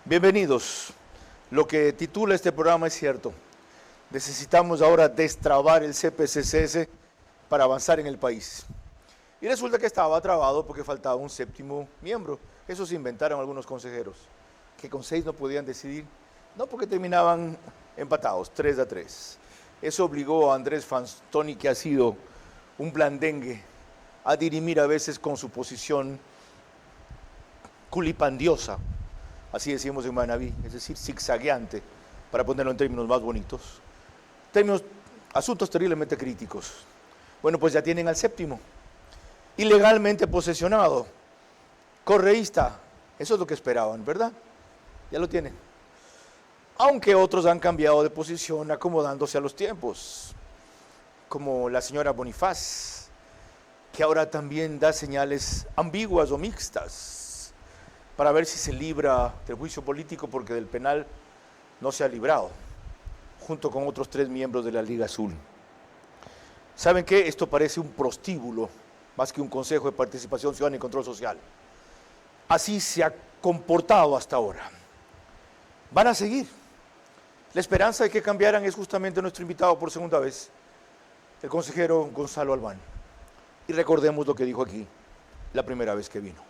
Bienvenidos. Lo que titula este programa es cierto. Necesitamos ahora destrabar el CPCCS para avanzar en el país. Y resulta que estaba trabado porque faltaba un séptimo miembro. Eso se inventaron algunos consejeros, que con 6 no podían decidir, no porque terminaban empatados, 3-3. Eso obligó a Andrés Fantoni, que ha sido un blandengue, a dirimir a veces con su posición culipandiosa, así decimos en Manabí, es decir, zigzagueante, para ponerlo en términos más bonitos. Asuntos terriblemente críticos. Bueno, pues ya tienen al séptimo, ilegalmente posesionado, correísta, eso es lo que esperaban, ¿verdad? Ya lo tienen. Aunque otros han cambiado de posición acomodándose a los tiempos, como la señora Bonifaz, que ahora también da señales ambiguas o mixtas, para ver si se libra del juicio político, porque del penal no se ha librado, junto con otros 3 miembros de la Liga Azul. ¿Saben qué? Esto parece un prostíbulo, más que un Consejo de Participación Ciudadana y Control Social. Así se ha comportado hasta ahora. Van a seguir. La esperanza de que cambiaran es justamente nuestro invitado por segunda vez, el consejero Gonzalo Albán. Y recordemos lo que dijo aquí la primera vez que vino.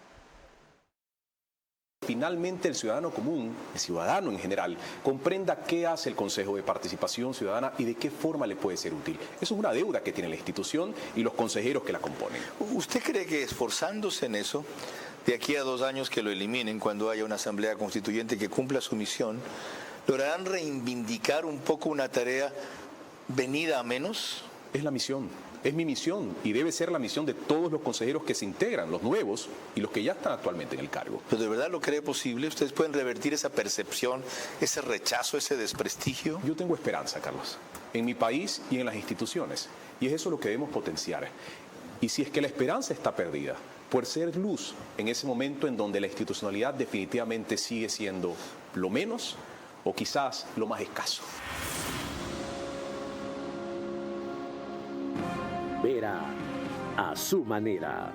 Finalmente el ciudadano común, el ciudadano en general, comprenda qué hace el Consejo de Participación Ciudadana y de qué forma le puede ser útil. Eso es una deuda que tiene la institución y los consejeros que la componen. ¿Usted cree que esforzándose en eso, de aquí a 2 años que lo eliminen cuando haya una asamblea constituyente que cumpla su misión, lograrán reivindicar un poco una tarea venida a menos? Es la misión. Es mi misión y debe ser la misión de todos los consejeros que se integran, los nuevos y los que ya están actualmente en el cargo. ¿Pero de verdad lo cree posible? ¿Ustedes pueden revertir esa percepción, ese rechazo, ese desprestigio? Yo tengo esperanza, Carlos, en mi país y en las instituciones. Y es eso lo que debemos potenciar. Y si es que la esperanza está perdida, por ser luz en ese momento en donde la institucionalidad definitivamente sigue siendo lo menos o quizás lo más escaso. Vera a su manera.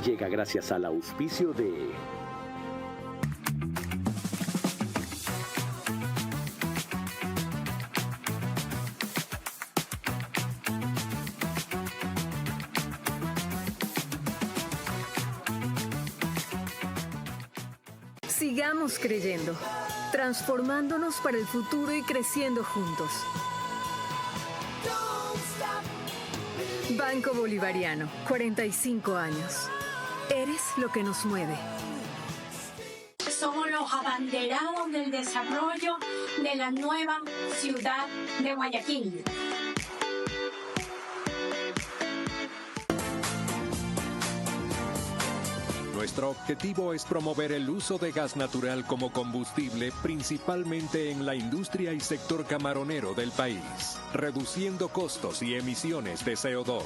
Llega gracias al auspicio de Sigamos creyendo, transformándonos para el futuro y creciendo juntos. Banco Bolivariano, 45 años. Eres lo que nos mueve. Somos los abanderados del desarrollo de la nueva ciudad de Guayaquil. Nuestro objetivo es promover el uso de gas natural como combustible, principalmente en la industria y sector camaronero del país, reduciendo costos y emisiones de CO2.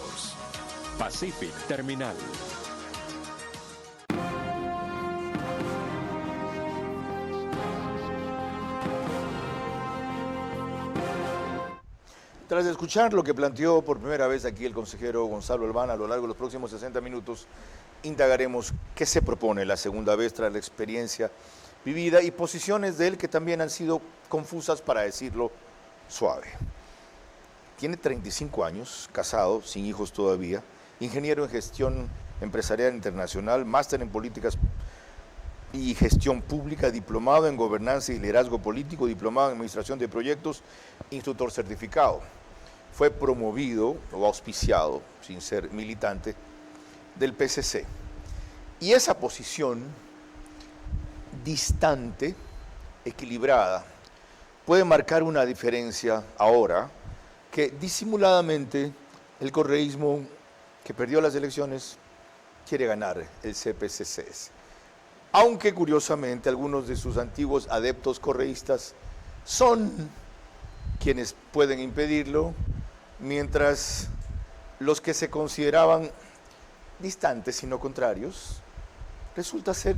Pacific Terminal. Tras escuchar lo que planteó por primera vez aquí el consejero Gonzalo Albán, a lo largo de los próximos 60 minutos, indagaremos qué se propone la segunda vez tras la experiencia vivida y posiciones de él que también han sido confusas, para decirlo suave. Tiene 35 años, casado, sin hijos todavía, ingeniero en gestión empresarial internacional, máster en políticas y gestión pública, diplomado en gobernanza y liderazgo político, diplomado en administración de proyectos, instructor certificado. Fue promovido o auspiciado, sin ser militante, del PCC. Y esa posición distante, equilibrada, puede marcar una diferencia ahora que disimuladamente el correísmo que perdió las elecciones quiere ganar el CPCCS. Aunque curiosamente algunos de sus antiguos adeptos correístas son quienes pueden impedirlo, mientras los que se consideraban distantes sino contrarios, resulta ser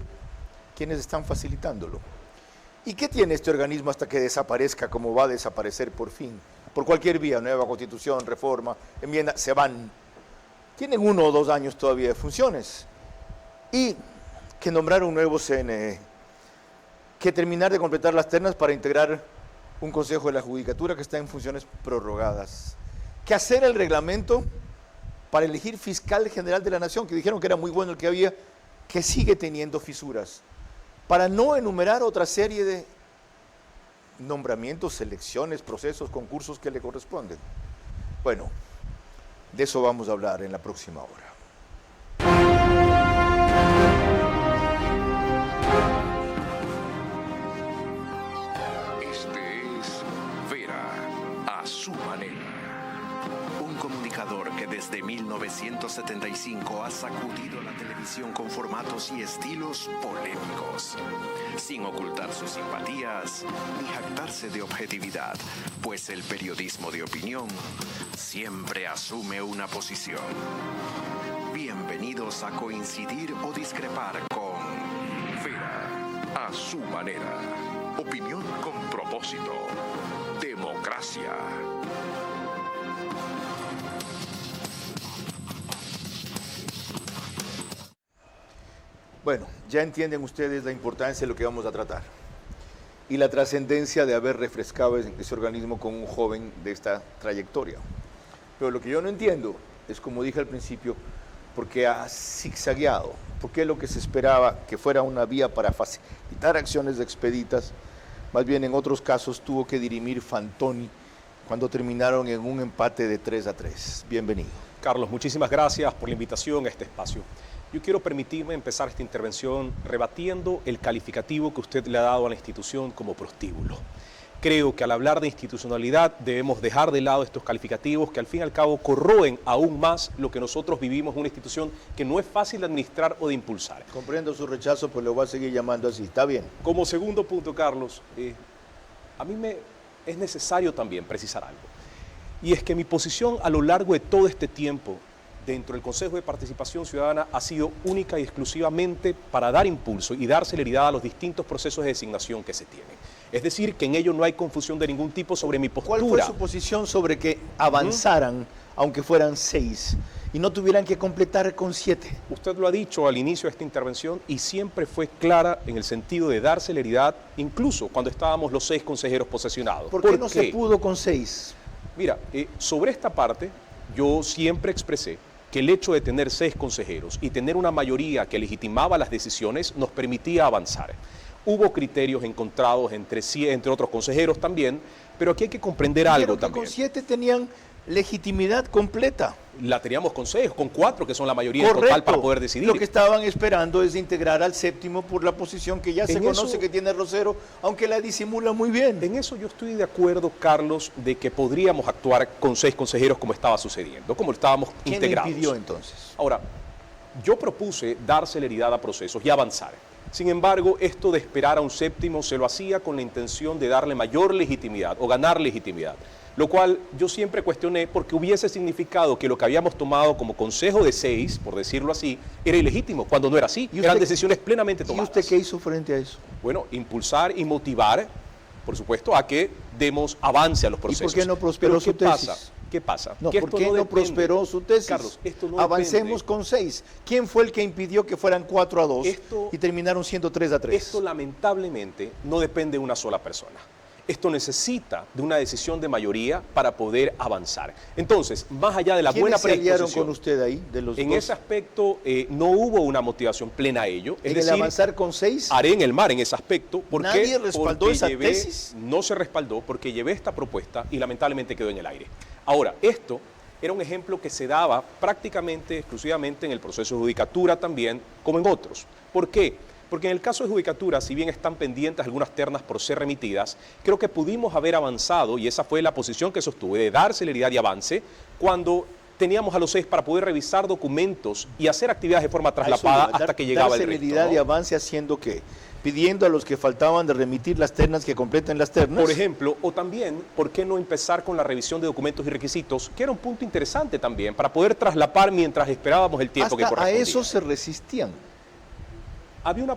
quienes están facilitándolo. ¿Y qué tiene este organismo hasta que desaparezca, como va a desaparecer por fin? Por cualquier vía, nueva constitución, reforma, enmienda, se van. Tienen 1 o 2 años todavía de funciones. Y que nombrar un nuevo CNE, que terminar de completar las ternas para integrar un consejo de la judicatura que está en funciones prorrogadas, que hacer el reglamento para elegir fiscal general de la nación, que dijeron que era muy bueno el que había, que sigue teniendo fisuras, para no enumerar otra serie de nombramientos, selecciones, procesos, concursos que le corresponden. Bueno, de eso vamos a hablar en la próxima hora. Este es Vera, a su manera. Un comunicador que desde 1975 ha sacudido la televisión con formatos y estilos polémicos, sin ocultar sus simpatías ni jactarse de objetividad, pues el periodismo de opinión siempre asume una posición. Bienvenidos a coincidir o discrepar con Vera, a su manera. Opinión con propósito. Democracia. Bueno, ya entienden ustedes la importancia de lo que vamos a tratar y la trascendencia de haber refrescado ese organismo con un joven de esta trayectoria. Pero lo que yo no entiendo es, como dije al principio, por qué ha zigzagueado, por qué lo que se esperaba que fuera una vía para facilitar acciones expeditas, más bien en otros casos tuvo que dirimir Fantoni cuando terminaron en un empate de 3-3. Bienvenido. Carlos, muchísimas gracias por la invitación a este espacio. Yo quiero permitirme empezar esta intervención rebatiendo el calificativo que usted le ha dado a la institución como prostíbulo. Creo que al hablar de institucionalidad debemos dejar de lado estos calificativos que al fin y al cabo corroen aún más lo que nosotros vivimos en una institución que no es fácil de administrar o de impulsar. Comprendo su rechazo, pero lo voy a seguir llamando así. ¿Está bien? Como segundo punto, Carlos, a mí me es necesario también precisar algo. Y es que mi posición a lo largo de todo este tiempo dentro del Consejo de Participación Ciudadana ha sido única y exclusivamente para dar impulso y dar celeridad a los distintos procesos de designación que se tienen. Es decir, que en ello no hay confusión de ningún tipo sobre mi postura. ¿Cuál fue su posición sobre que avanzaran, aunque fueran 6, y no tuvieran que completar con 7? Usted lo ha dicho al inicio de esta intervención y siempre fue clara en el sentido de dar celeridad, incluso cuando estábamos los 6 consejeros posesionados. ¿Por qué no se pudo con 6? Mira, sobre esta parte yo siempre expresé que el hecho de tener 6 consejeros y tener una mayoría que legitimaba las decisiones nos permitía avanzar. Hubo criterios encontrados entre otros consejeros también, pero aquí hay que comprender algo también. Con 7 tenían legitimidad completa. La teníamos con 6, con 4, que son la mayoría total para poder decidir. Lo que estaban esperando es integrar al 7º por la posición que ya se conoce que tiene Rosero, aunque la disimula muy bien. En eso yo estoy de acuerdo, Carlos, de que podríamos actuar con 6 consejeros como estaba sucediendo, como estábamos integrados. ¿Quién le impidió entonces? Ahora, yo propuse dar celeridad a procesos y avanzar. Sin embargo, esto de esperar a un 7º se lo hacía con la intención de darle mayor legitimidad o ganar legitimidad, lo cual yo siempre cuestioné porque hubiese significado que lo que habíamos tomado como consejo de 6, por decirlo así, era ilegítimo, cuando no era así. Eran decisiones plenamente tomadas. ¿Y usted qué hizo frente a eso? Bueno, impulsar y motivar, por supuesto, a que demos avance a los procesos. ¿Y por qué no prosperó su tesis? ¿Qué pasa? No, ¿por qué no prosperó su tesis? Carlos, esto no Avancemos con 6. ¿Quién fue el que impidió que fueran 4-2 y terminaron siendo 3-3? Esto lamentablemente no depende de una sola persona. Esto necesita de una decisión de mayoría para poder avanzar. Entonces, más allá de la buena predisposición... ¿Quiénes se aliaron con usted ahí, de los en dos? ese aspecto no hubo una motivación plena a ello. ¿En el avanzar con 6? Haré en el mar en ese aspecto. ¿Por qué? ¿Nadie respaldó esa tesis? No se respaldó porque llevé esta propuesta y lamentablemente quedó en el aire. Ahora, esto era un ejemplo que se daba prácticamente, exclusivamente en el proceso de judicatura también, como en otros. ¿Por qué? Porque en el caso de judicatura, si bien están pendientes algunas ternas por ser remitidas, creo que pudimos haber avanzado, y esa fue la posición que sostuve, de dar celeridad y avance, cuando teníamos a los 6 para poder revisar documentos y hacer actividades de forma traslapada hasta que llegaba el resto. ¿Dar celeridad y avance haciendo qué? Pidiendo a los que faltaban de remitir las ternas que completen las ternas. Por ejemplo, o también, ¿por qué no empezar con la revisión de documentos y requisitos? Que era un punto interesante también, para poder traslapar mientras esperábamos el tiempo que correspondía. A eso se resistían. había una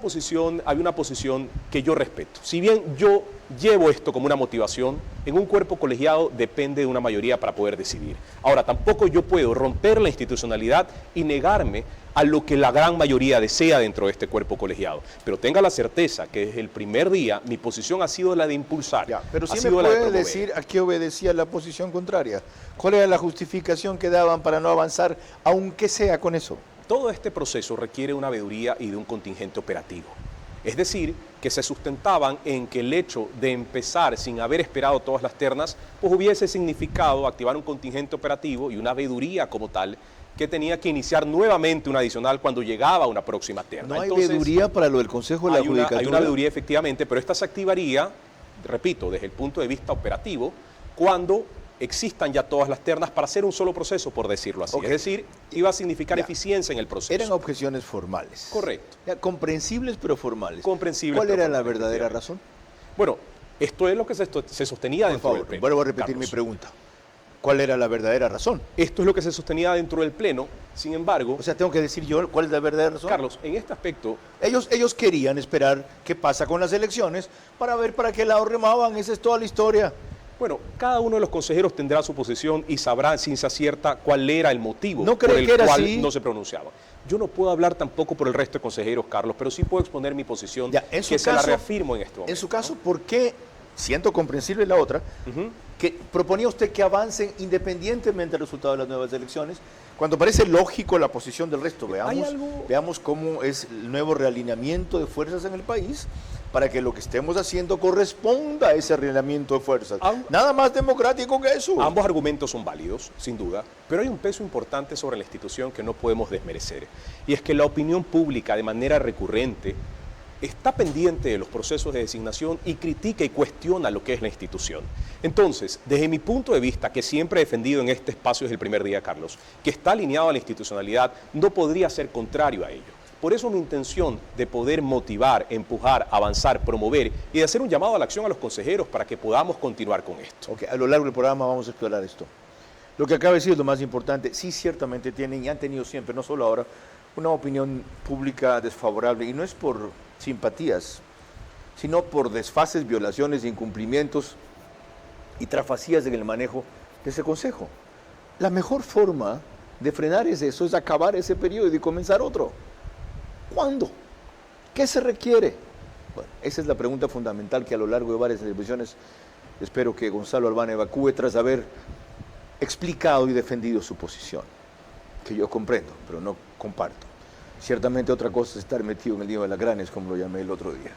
posición que yo respeto. Si bien yo llevo esto como una motivación, en un cuerpo colegiado depende de una mayoría para poder decidir. Ahora, tampoco yo puedo romper la institucionalidad y negarme a lo que la gran mayoría desea dentro de este cuerpo colegiado. Pero tenga la certeza que desde el primer día mi posición ha sido la de impulsar. Ya, pero sí ha me sido la de puede promover. decir a qué obedecía la posición contraria. ¿Cuál era la justificación que daban para no avanzar, aunque sea con eso? Todo este proceso requiere una veeduría y de un contingente operativo. Es decir, que se sustentaban en que el hecho de empezar sin haber esperado todas las ternas, pues hubiese significado activar un contingente operativo y una veeduría como tal, que tenía que iniciar nuevamente una adicional cuando llegaba una próxima terna. ¿No hay Entonces, veeduría para lo del Consejo de la Judicatura? Hay una veeduría efectivamente, pero esta se activaría, repito, desde el punto de vista operativo, cuando existan ya todas las ternas para hacer un solo proceso, por decirlo así. Ok. Es decir, iba a significar Ya. eficiencia en el proceso. Eran objeciones formales. Correcto. Ya, comprensibles pero formales. Comprensibles, ¿Cuál pero era la formales, verdadera razón? Bueno, esto es lo que se sostenía Por dentro del favor, pleno. vuelvo a repetir Carlos. mi pregunta. ¿Cuál era la verdadera razón? Esto es lo que se sostenía dentro del pleno. Sin embargo, O sea, tengo que decir yo cuál es la verdadera razón. Carlos, en este aspecto, Ellos querían esperar qué pasa con las elecciones para ver para qué lado remaban. Esa es toda la historia. bueno, cada uno de los consejeros tendrá su posición y sabrá sin ciencia cierta cuál era el motivo ¿No cree por el que era cual así? no se pronunciaba. Yo no puedo hablar tampoco por el resto de consejeros, Carlos, pero sí puedo exponer mi posición, Ya, en su que se la caso- reafirmo en este momento. En su caso, ¿por qué, siento comprensible la otra, que proponía usted que avancen independientemente del resultado de las nuevas elecciones, cuando parece lógico la posición del resto? Veamos cómo es el nuevo realineamiento de fuerzas en el país para que lo que estemos haciendo corresponda a ese realineamiento de fuerzas. Nada más democrático que eso. Ambos argumentos son válidos, sin duda, pero hay un peso importante sobre la institución que no podemos desmerecer. Y es que la opinión pública, de manera recurrente, está pendiente de los procesos de designación y critica y cuestiona lo que es la institución. Entonces, desde mi punto de vista, que siempre he defendido en este espacio desde el primer día, Carlos, que está alineado a la institucionalidad, no podría ser contrario a ello. Por eso mi intención de poder motivar, empujar, avanzar, promover y de hacer un llamado a la acción a los consejeros para que podamos continuar con esto. Ok, a lo largo del programa vamos a explorar esto. Lo que acaba de decir es lo más importante. Sí, ciertamente tienen y han tenido siempre, no solo ahora, una opinión pública desfavorable. Y no es por simpatías, sino por desfases, violaciones, incumplimientos y trafacías en el manejo de ese consejo. La mejor forma de frenar eso es acabar ese periodo y comenzar otro. ¿Cuándo? ¿Qué se requiere? Bueno, esa es la pregunta fundamental que a lo largo de varias televisiones espero que Gonzalo Albán evacúe tras haber explicado y defendido su posición, que yo comprendo, pero no comparto. Ciertamente otra cosa es estar metido en el lío de las granes, como lo llamé el otro día.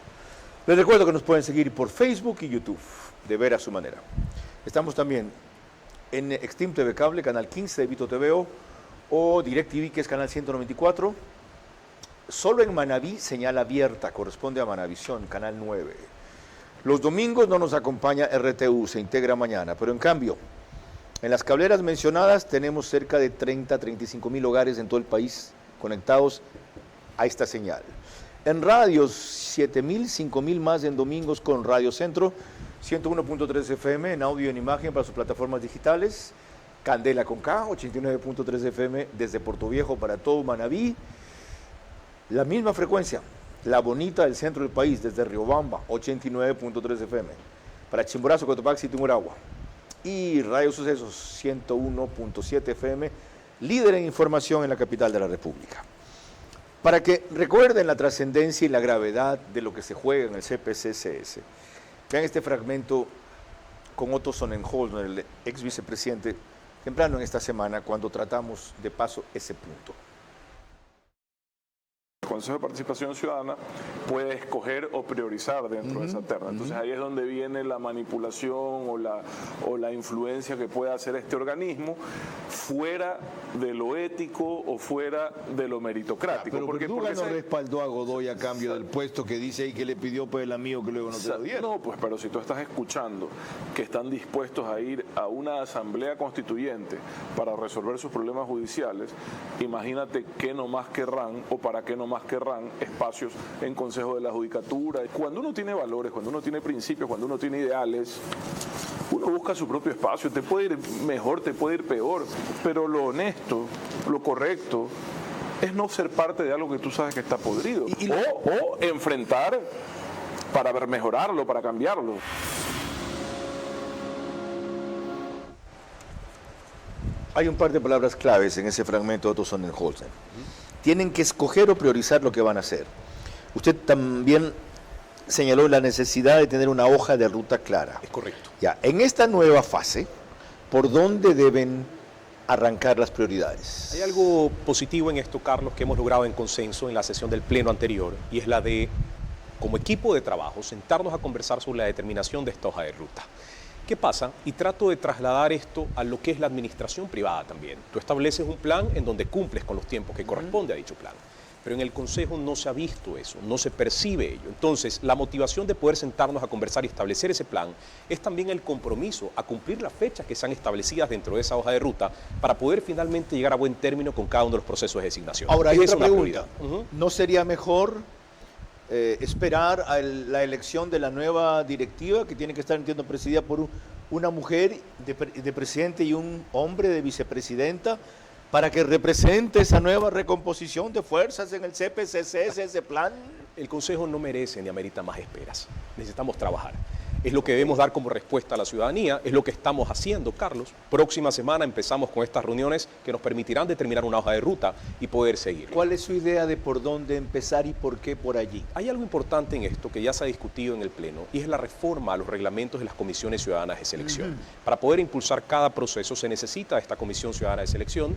Les recuerdo que nos pueden seguir por Facebook y YouTube, de ver a su manera. Estamos también en Extreme TV Cable, canal 15 de Vito TVO, o DirecTV, que es canal 194. Solo en Manabí, señal abierta, corresponde a Manavisión, canal 9. Los domingos no nos acompaña RTU, se integra mañana, pero en cambio, en las cableras mencionadas tenemos cerca de 30-35 mil hogares en todo el país conectados a esta señal. En radios, 7 mil, 5 mil más en domingos con Radio Centro, 101.3 FM en audio y en imagen para sus plataformas digitales, Candela con K, 89.3 FM desde Puerto Viejo para todo Manabí, la misma frecuencia, La Bonita del centro del país desde Riobamba, 89.3 FM, para Chimborazo, Cotopaxi y Tungurahua, y Radio Sucesos, 101.7 FM, líder en información en la capital de la República. Para que recuerden la trascendencia y la gravedad de lo que se juega en el CPCCS, vean este fragmento con Otto Sonnenholz, el ex vicepresidente, temprano en esta semana, cuando tratamos de paso ese punto. El Consejo de Participación Ciudadana puede escoger o priorizar dentro de esa terna. Entonces ahí es donde viene la manipulación o la influencia que puede hacer este organismo fuera de lo ético o fuera de lo meritocrático. Pero Verduga no respaldó a Godoy a cambio del puesto que dice ahí que le pidió por el amigo que luego no se lo dieron. No, pues pero si tú estás escuchando que están dispuestos a ir a una asamblea constituyente para resolver sus problemas judiciales, imagínate qué nomás querrán o para qué nomás querrán espacios en Consejo de la Judicatura. Cuando uno tiene valores, cuando uno tiene principios, cuando uno tiene ideales, uno busca su propio espacio. Te puede ir mejor, te puede ir peor, pero lo honesto, lo correcto, es no ser parte de algo que tú sabes que está podrido. O enfrentar para mejorarlo, para cambiarlo. Hay un par de palabras claves en ese fragmento de Otto Sonnenholzer. Tienen que escoger o priorizar lo que van a hacer. Usted también señaló la necesidad de tener una hoja de ruta clara. Es correcto. Ya, en esta nueva fase, ¿por dónde deben arrancar las prioridades? Hay algo positivo en esto, Carlos, que hemos logrado en consenso en la sesión del Pleno anterior, y es la de, como equipo de trabajo, sentarnos a conversar sobre la determinación de esta hoja de ruta. ¿Qué pasa? Y trato de trasladar esto a lo que es la administración privada también. Tú estableces un plan en donde cumples con los tiempos que corresponde a dicho plan. Pero en el Consejo no se ha visto eso, no se percibe ello. Entonces, la motivación de poder sentarnos a conversar y establecer ese plan es también el compromiso a cumplir las fechas que sean establecidas dentro de esa hoja de ruta para poder finalmente llegar a buen término con cada uno de los procesos de designación. Ahora, hay es otra una pregunta. prioridad. ¿No sería mejor esperar a la elección de la nueva directiva, que tiene que estar, entiendo, presidida por una mujer de presidente y un hombre de vicepresidenta, para que represente esa nueva recomposición de fuerzas en el CPCC, ese plan? El Consejo no merece ni amerita más esperas. Necesitamos trabajar. Es lo que debemos dar como respuesta a la ciudadanía, es lo que estamos haciendo, Carlos. Próxima semana empezamos con estas reuniones que nos permitirán determinar una hoja de ruta y poder seguir. ¿Cuál es su idea de por dónde empezar y por qué por allí? Hay algo importante en esto que ya se ha discutido en el Pleno, y es la reforma a los reglamentos de las comisiones ciudadanas de selección. Para poder impulsar cada proceso se necesita esta Comisión Ciudadana de Selección,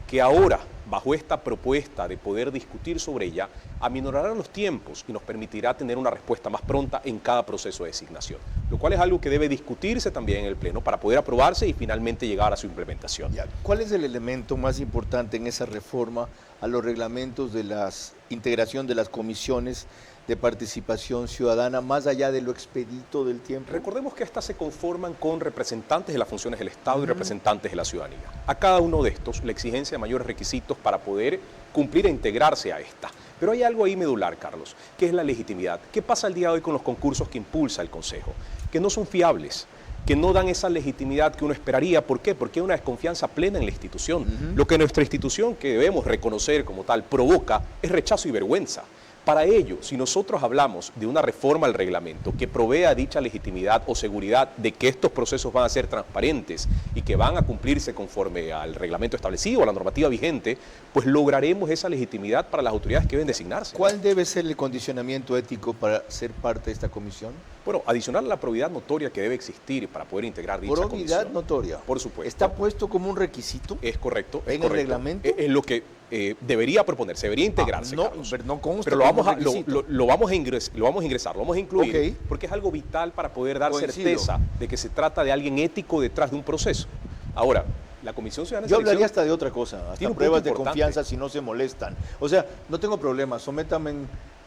que ahora, bajo esta propuesta de poder discutir sobre ella, aminorará los tiempos y nos permitirá tener una respuesta más pronta en cada proceso de designación, lo cual es algo que debe discutirse también en el Pleno para poder aprobarse y finalmente llegar a su implementación. ¿Cuál es el elemento más importante en esa reforma a los reglamentos de la integración de las comisiones de participación ciudadana, más allá de lo expedito del tiempo? Recordemos que estas se conforman con representantes de las funciones del Estado y representantes de la ciudadanía. A cada uno de estos, la exigencia de mayores requisitos para poder cumplir e integrarse a esta. Pero hay algo ahí medular, Carlos, que es la legitimidad. ¿Qué pasa el día de hoy con los concursos que impulsa el Consejo? Que no son fiables, que no dan esa legitimidad que uno esperaría. ¿Por qué? Porque hay una desconfianza plena en la institución. Lo que nuestra institución, que debemos reconocer como tal, provoca es rechazo y vergüenza. Para ello, si nosotros hablamos de una reforma al reglamento que provea dicha legitimidad o seguridad de que estos procesos van a ser transparentes y que van a cumplirse conforme al reglamento establecido o a la normativa vigente, pues lograremos esa legitimidad para las autoridades que deben designarse. ¿Cuál debe ser el condicionamiento ético para ser parte de esta comisión? Bueno, adicional a la probidad notoria que debe existir para poder integrar dicha comisión. ¿Probidad notoria? Por supuesto. ¿Está puesto como un requisito? Es correcto. ¿En el reglamento? Es lo que debería proponerse, debería integrarse. Pero lo vamos a ingresar, lo vamos a incluir, porque es algo vital para poder dar certeza de que se trata de alguien ético detrás de un proceso. Ahora, la Comisión Ciudadana de Selección... Yo hablaría hasta de otra cosa, hasta pruebas de confianza si no se molestan. O sea, no tengo problema, sométame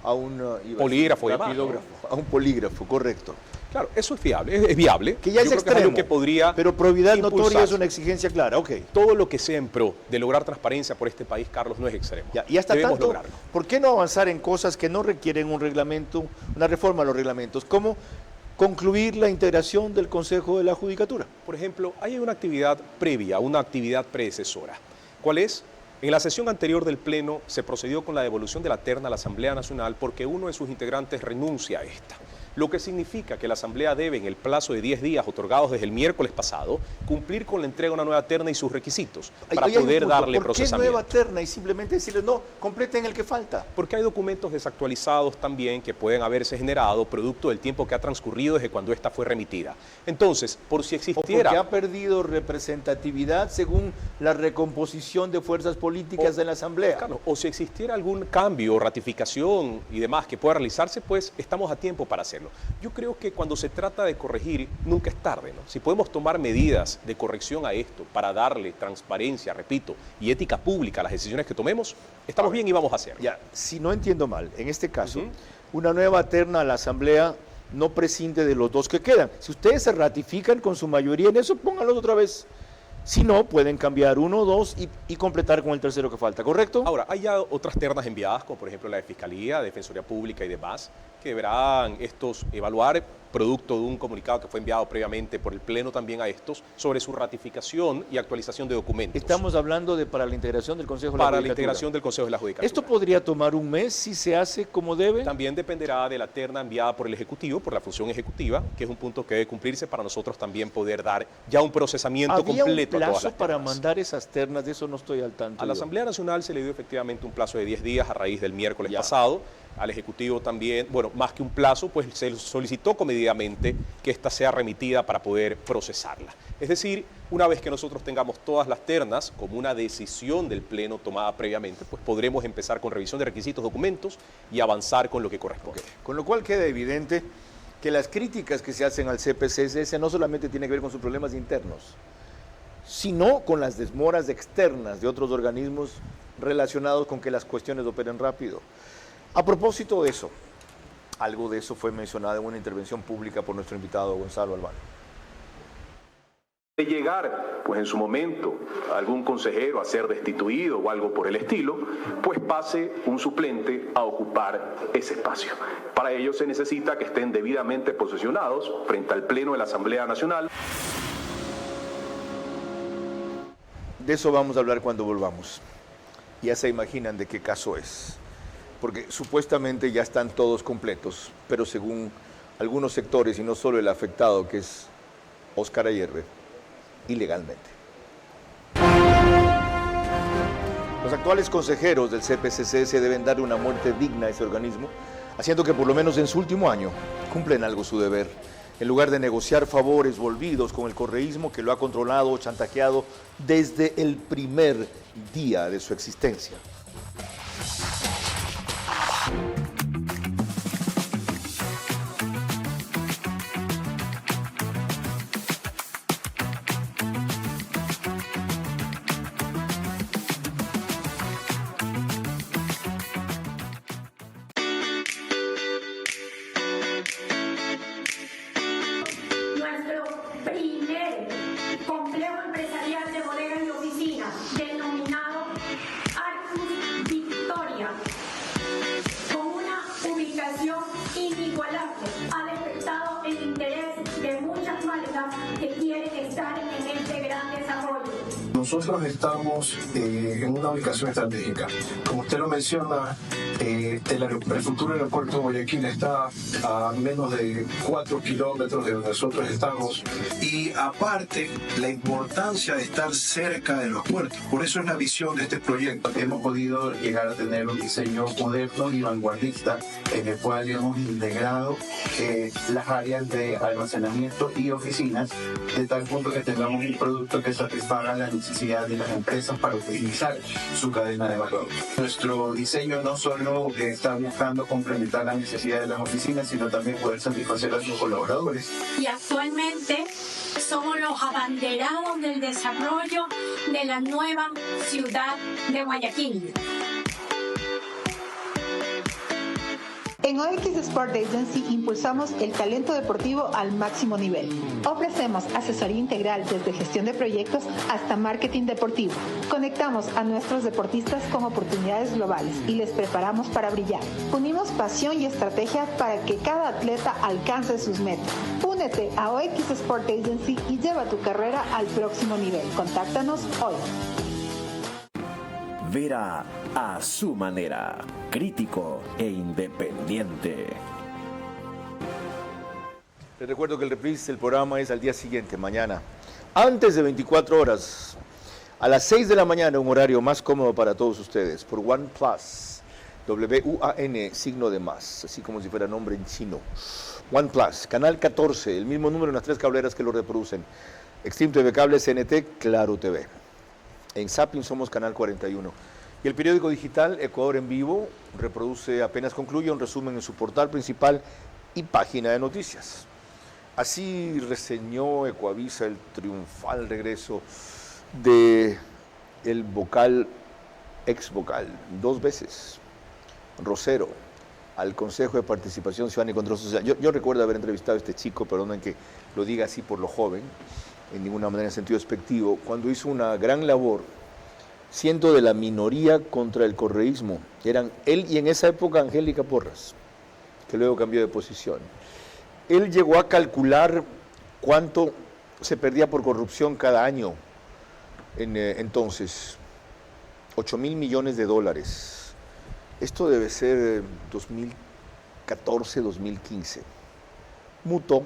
a un polígrafo, a un polígrafo, correcto. Claro, eso es fiable, es viable. Que ya es extremo, que podría pero probidad notoria es una exigencia clara, Todo lo que sea en pro de lograr transparencia por este país, Carlos, no es extremo. Y hasta debemos tanto, lograrlo. ¿Por qué no avanzar en cosas que no requieren un reglamento, una reforma a los reglamentos, como concluir la integración del Consejo de la Judicatura? Por ejemplo, hay una actividad previa, una actividad predecesora. ¿Cuál es? En la sesión anterior del Pleno se procedió con la devolución de la terna a la Asamblea Nacional porque uno de sus integrantes renuncia a esta. Lo que significa que la Asamblea debe, en el plazo de 10 días otorgados desde el miércoles pasado, cumplir con la entrega de una nueva terna y sus requisitos para poder darle procesamiento. ¿Por qué nueva terna y simplemente decirles, no, completen el que falta? Porque hay documentos desactualizados también que pueden haberse generado producto del tiempo que ha transcurrido desde cuando esta fue remitida. Entonces, por si existiera... O porque ha perdido representatividad según la recomposición de fuerzas políticas en la Asamblea. Claro, o si existiera algún cambio, ratificación y demás que pueda realizarse, pues estamos a tiempo para hacerlo. Yo creo que cuando se trata de corregir, nunca es tarde, ¿no? Si podemos tomar medidas de corrección a esto para darle transparencia, repito, y ética pública a las decisiones que tomemos, estamos bien y vamos a hacerlo. Ya, si no entiendo mal, en este caso, una nueva terna a la Asamblea no prescinde de los dos que quedan. Si ustedes se ratifican con su mayoría en eso, pónganlos otra vez. Si no, pueden cambiar uno o dos y completar con el tercero que falta, ¿correcto? Ahora, hay ya otras ternas enviadas, como por ejemplo la de Fiscalía, Defensoría Pública y demás, que deberán estos evaluar producto de un comunicado que fue enviado previamente por el Pleno también a estos, sobre su ratificación y actualización de documentos. Estamos hablando de para la integración del Consejo de la Para la Judicatura. integración del Consejo de la Judicatura. ¿Esto podría tomar un mes si se hace como debe? También dependerá de la terna enviada por el Ejecutivo, por la función ejecutiva, que es un punto que debe cumplirse para nosotros también poder dar ya un procesamiento ¿Había completo un a todas plazo las para ternas. mandar esas ternas? De eso no estoy al tanto. A la yo. Asamblea Nacional se le dio efectivamente un plazo de 10 días a raíz del miércoles Ya. pasado. Al Ejecutivo también, bueno, más que un plazo, pues se solicitó comedidamente que ésta sea remitida para poder procesarla. Es decir, una vez que nosotros tengamos todas las ternas, como una decisión del Pleno tomada previamente, pues podremos empezar con revisión de requisitos, documentos y avanzar con lo que corresponde. Con lo cual queda evidente que las críticas que se hacen al CPCSS no solamente tienen que ver con sus problemas internos, sino con las desmoras externas de otros organismos relacionados con que las cuestiones operen rápido. A propósito de eso, algo de eso fue mencionado en una intervención pública por nuestro invitado Gonzalo Albano. De llegar, pues en su momento, algún consejero a ser destituido o algo por el estilo, pues pase un suplente a ocupar ese espacio. Para ello se necesita que estén debidamente posesionados frente al Pleno de la Asamblea Nacional. De eso vamos a hablar cuando volvamos. Ya se imaginan de qué caso es. Porque supuestamente ya están todos completos, pero según algunos sectores, y no solo el afectado, que es Óscar Ayerbe, ilegalmente. Los actuales consejeros del CPCSS deben darle una muerte digna a ese organismo, haciendo que por lo menos en su último año cumplen algo su deber, en lugar de negociar favores volvidos con el correísmo que lo ha controlado o chantajeado desde el primer día de su existencia. Nuestro primer complejo empresarial de bodegas y oficinas, denominado Arcus Victoria, con una ubicación inigualable, ha despertado el interés de muchas marcas que quieren estar en este gran desarrollo. Nosotros estamos en una ubicación estratégica. Como usted lo menciona, el futuro aeropuerto de Guayaquil está a menos de 4 kilómetros de donde nosotros estamos. Y aparte, la importancia de estar cerca de los puertos. Por eso es la visión de este proyecto. Hemos podido llegar a tener un diseño moderno y vanguardista en el cual hemos integrado las áreas de almacenamiento y oficinas de tal punto que tengamos un producto que satisfaga la necesidad de las empresas para optimizar su cadena de valor. Nuestro diseño no solo está buscando complementar las necesidades de las oficinas, sino también poder satisfacer a sus colaboradores. Y actualmente somos los abanderados del desarrollo de la nueva ciudad de Guayaquil. En OX Sport Agency impulsamos el talento deportivo al máximo nivel. Ofrecemos asesoría integral desde gestión de proyectos hasta marketing deportivo. Conectamos a nuestros deportistas con oportunidades globales y les preparamos para brillar. Unimos pasión y estrategia para que cada atleta alcance sus metas. Únete a OX Sport Agency y lleva tu carrera al próximo nivel. Contáctanos hoy. Vera a su manera, crítico e independiente. Les recuerdo que el reprise del programa es al día siguiente, mañana, antes de 24 horas, a las 6 de la mañana, un horario más cómodo para todos ustedes, por OnePlus, W-U-A-N, signo de más, así como si fuera nombre en chino. OnePlus, canal 14, el mismo número en las 3 cableras que lo reproducen. Extreme TV Cable, CNT, Claro TV. En Zapping somos canal 41. Y el periódico digital Ecuador en Vivo reproduce, apenas concluye, un resumen en su portal principal y página de noticias. Así reseñó Ecuavisa el triunfal regreso de el vocal, ex vocal, 2 veces, Rosero, al Consejo de Participación Ciudadana y Control Social. Yo recuerdo haber entrevistado a este chico, perdonen que lo diga así por lo joven, en ninguna manera en sentido despectivo, cuando hizo una gran labor, siendo de la minoría contra el correísmo. Eran él y en esa época Angélica Porras, que luego cambió de posición. Él llegó a calcular cuánto se perdía por corrupción cada año. Entonces, 8.000 millones de dólares. Esto debe ser 2014, 2015. Mutó,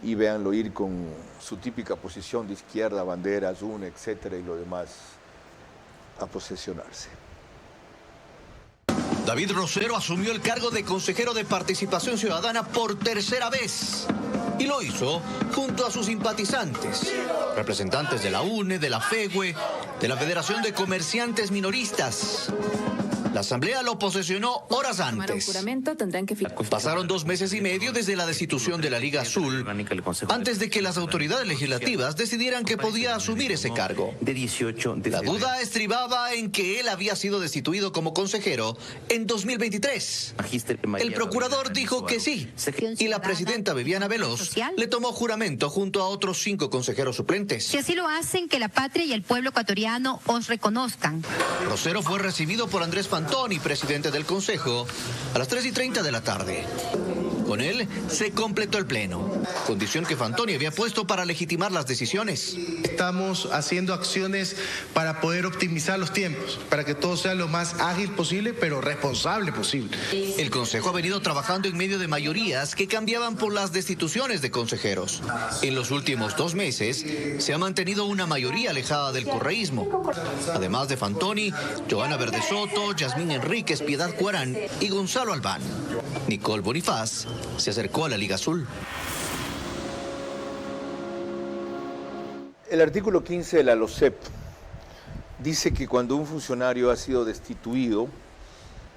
y véanlo ir con su típica posición de izquierda, banderas, UNE, etcétera, y lo demás, a posesionarse. David Rosero asumió el cargo de consejero de Participación Ciudadana por tercera vez. Y lo hizo junto a sus simpatizantes, representantes de la UNE, de la FEGUE, de la Federación de Comerciantes Minoristas. La asamblea lo posesionó horas antes. Pasaron 2 meses y medio desde la destitución de la Liga Azul, antes de que las autoridades legislativas decidieran que podía asumir ese cargo. La duda estribaba en que él había sido destituido como consejero en 2023. El procurador dijo que sí, y la presidenta Viviana Veloz le tomó juramento junto a otros 5 consejeros suplentes. Si así lo hacen, que la patria y el pueblo ecuatoriano os reconozcan. Rosero fue recibido por Andrés Fantoni, presidente del Consejo, a las 3:30 de la tarde. Con él se completó el pleno, condición que Fantoni había puesto para legitimar las decisiones. Estamos haciendo acciones para poder optimizar los tiempos, para que todo sea lo más ágil posible, pero responsable posible. El Consejo ha venido trabajando en medio de mayorías que cambiaban por las destituciones de consejeros. En los últimos 2 meses se ha mantenido una mayoría alejada del correísmo. Además de Fantoni, Joana Verdesoto, Yasmín Enríquez, Piedad Cuarán y Gonzalo Albán. Nicole Bonifaz se acercó a la Liga Azul. El artículo 15 de la LOCEP dice que cuando un funcionario ha sido destituido,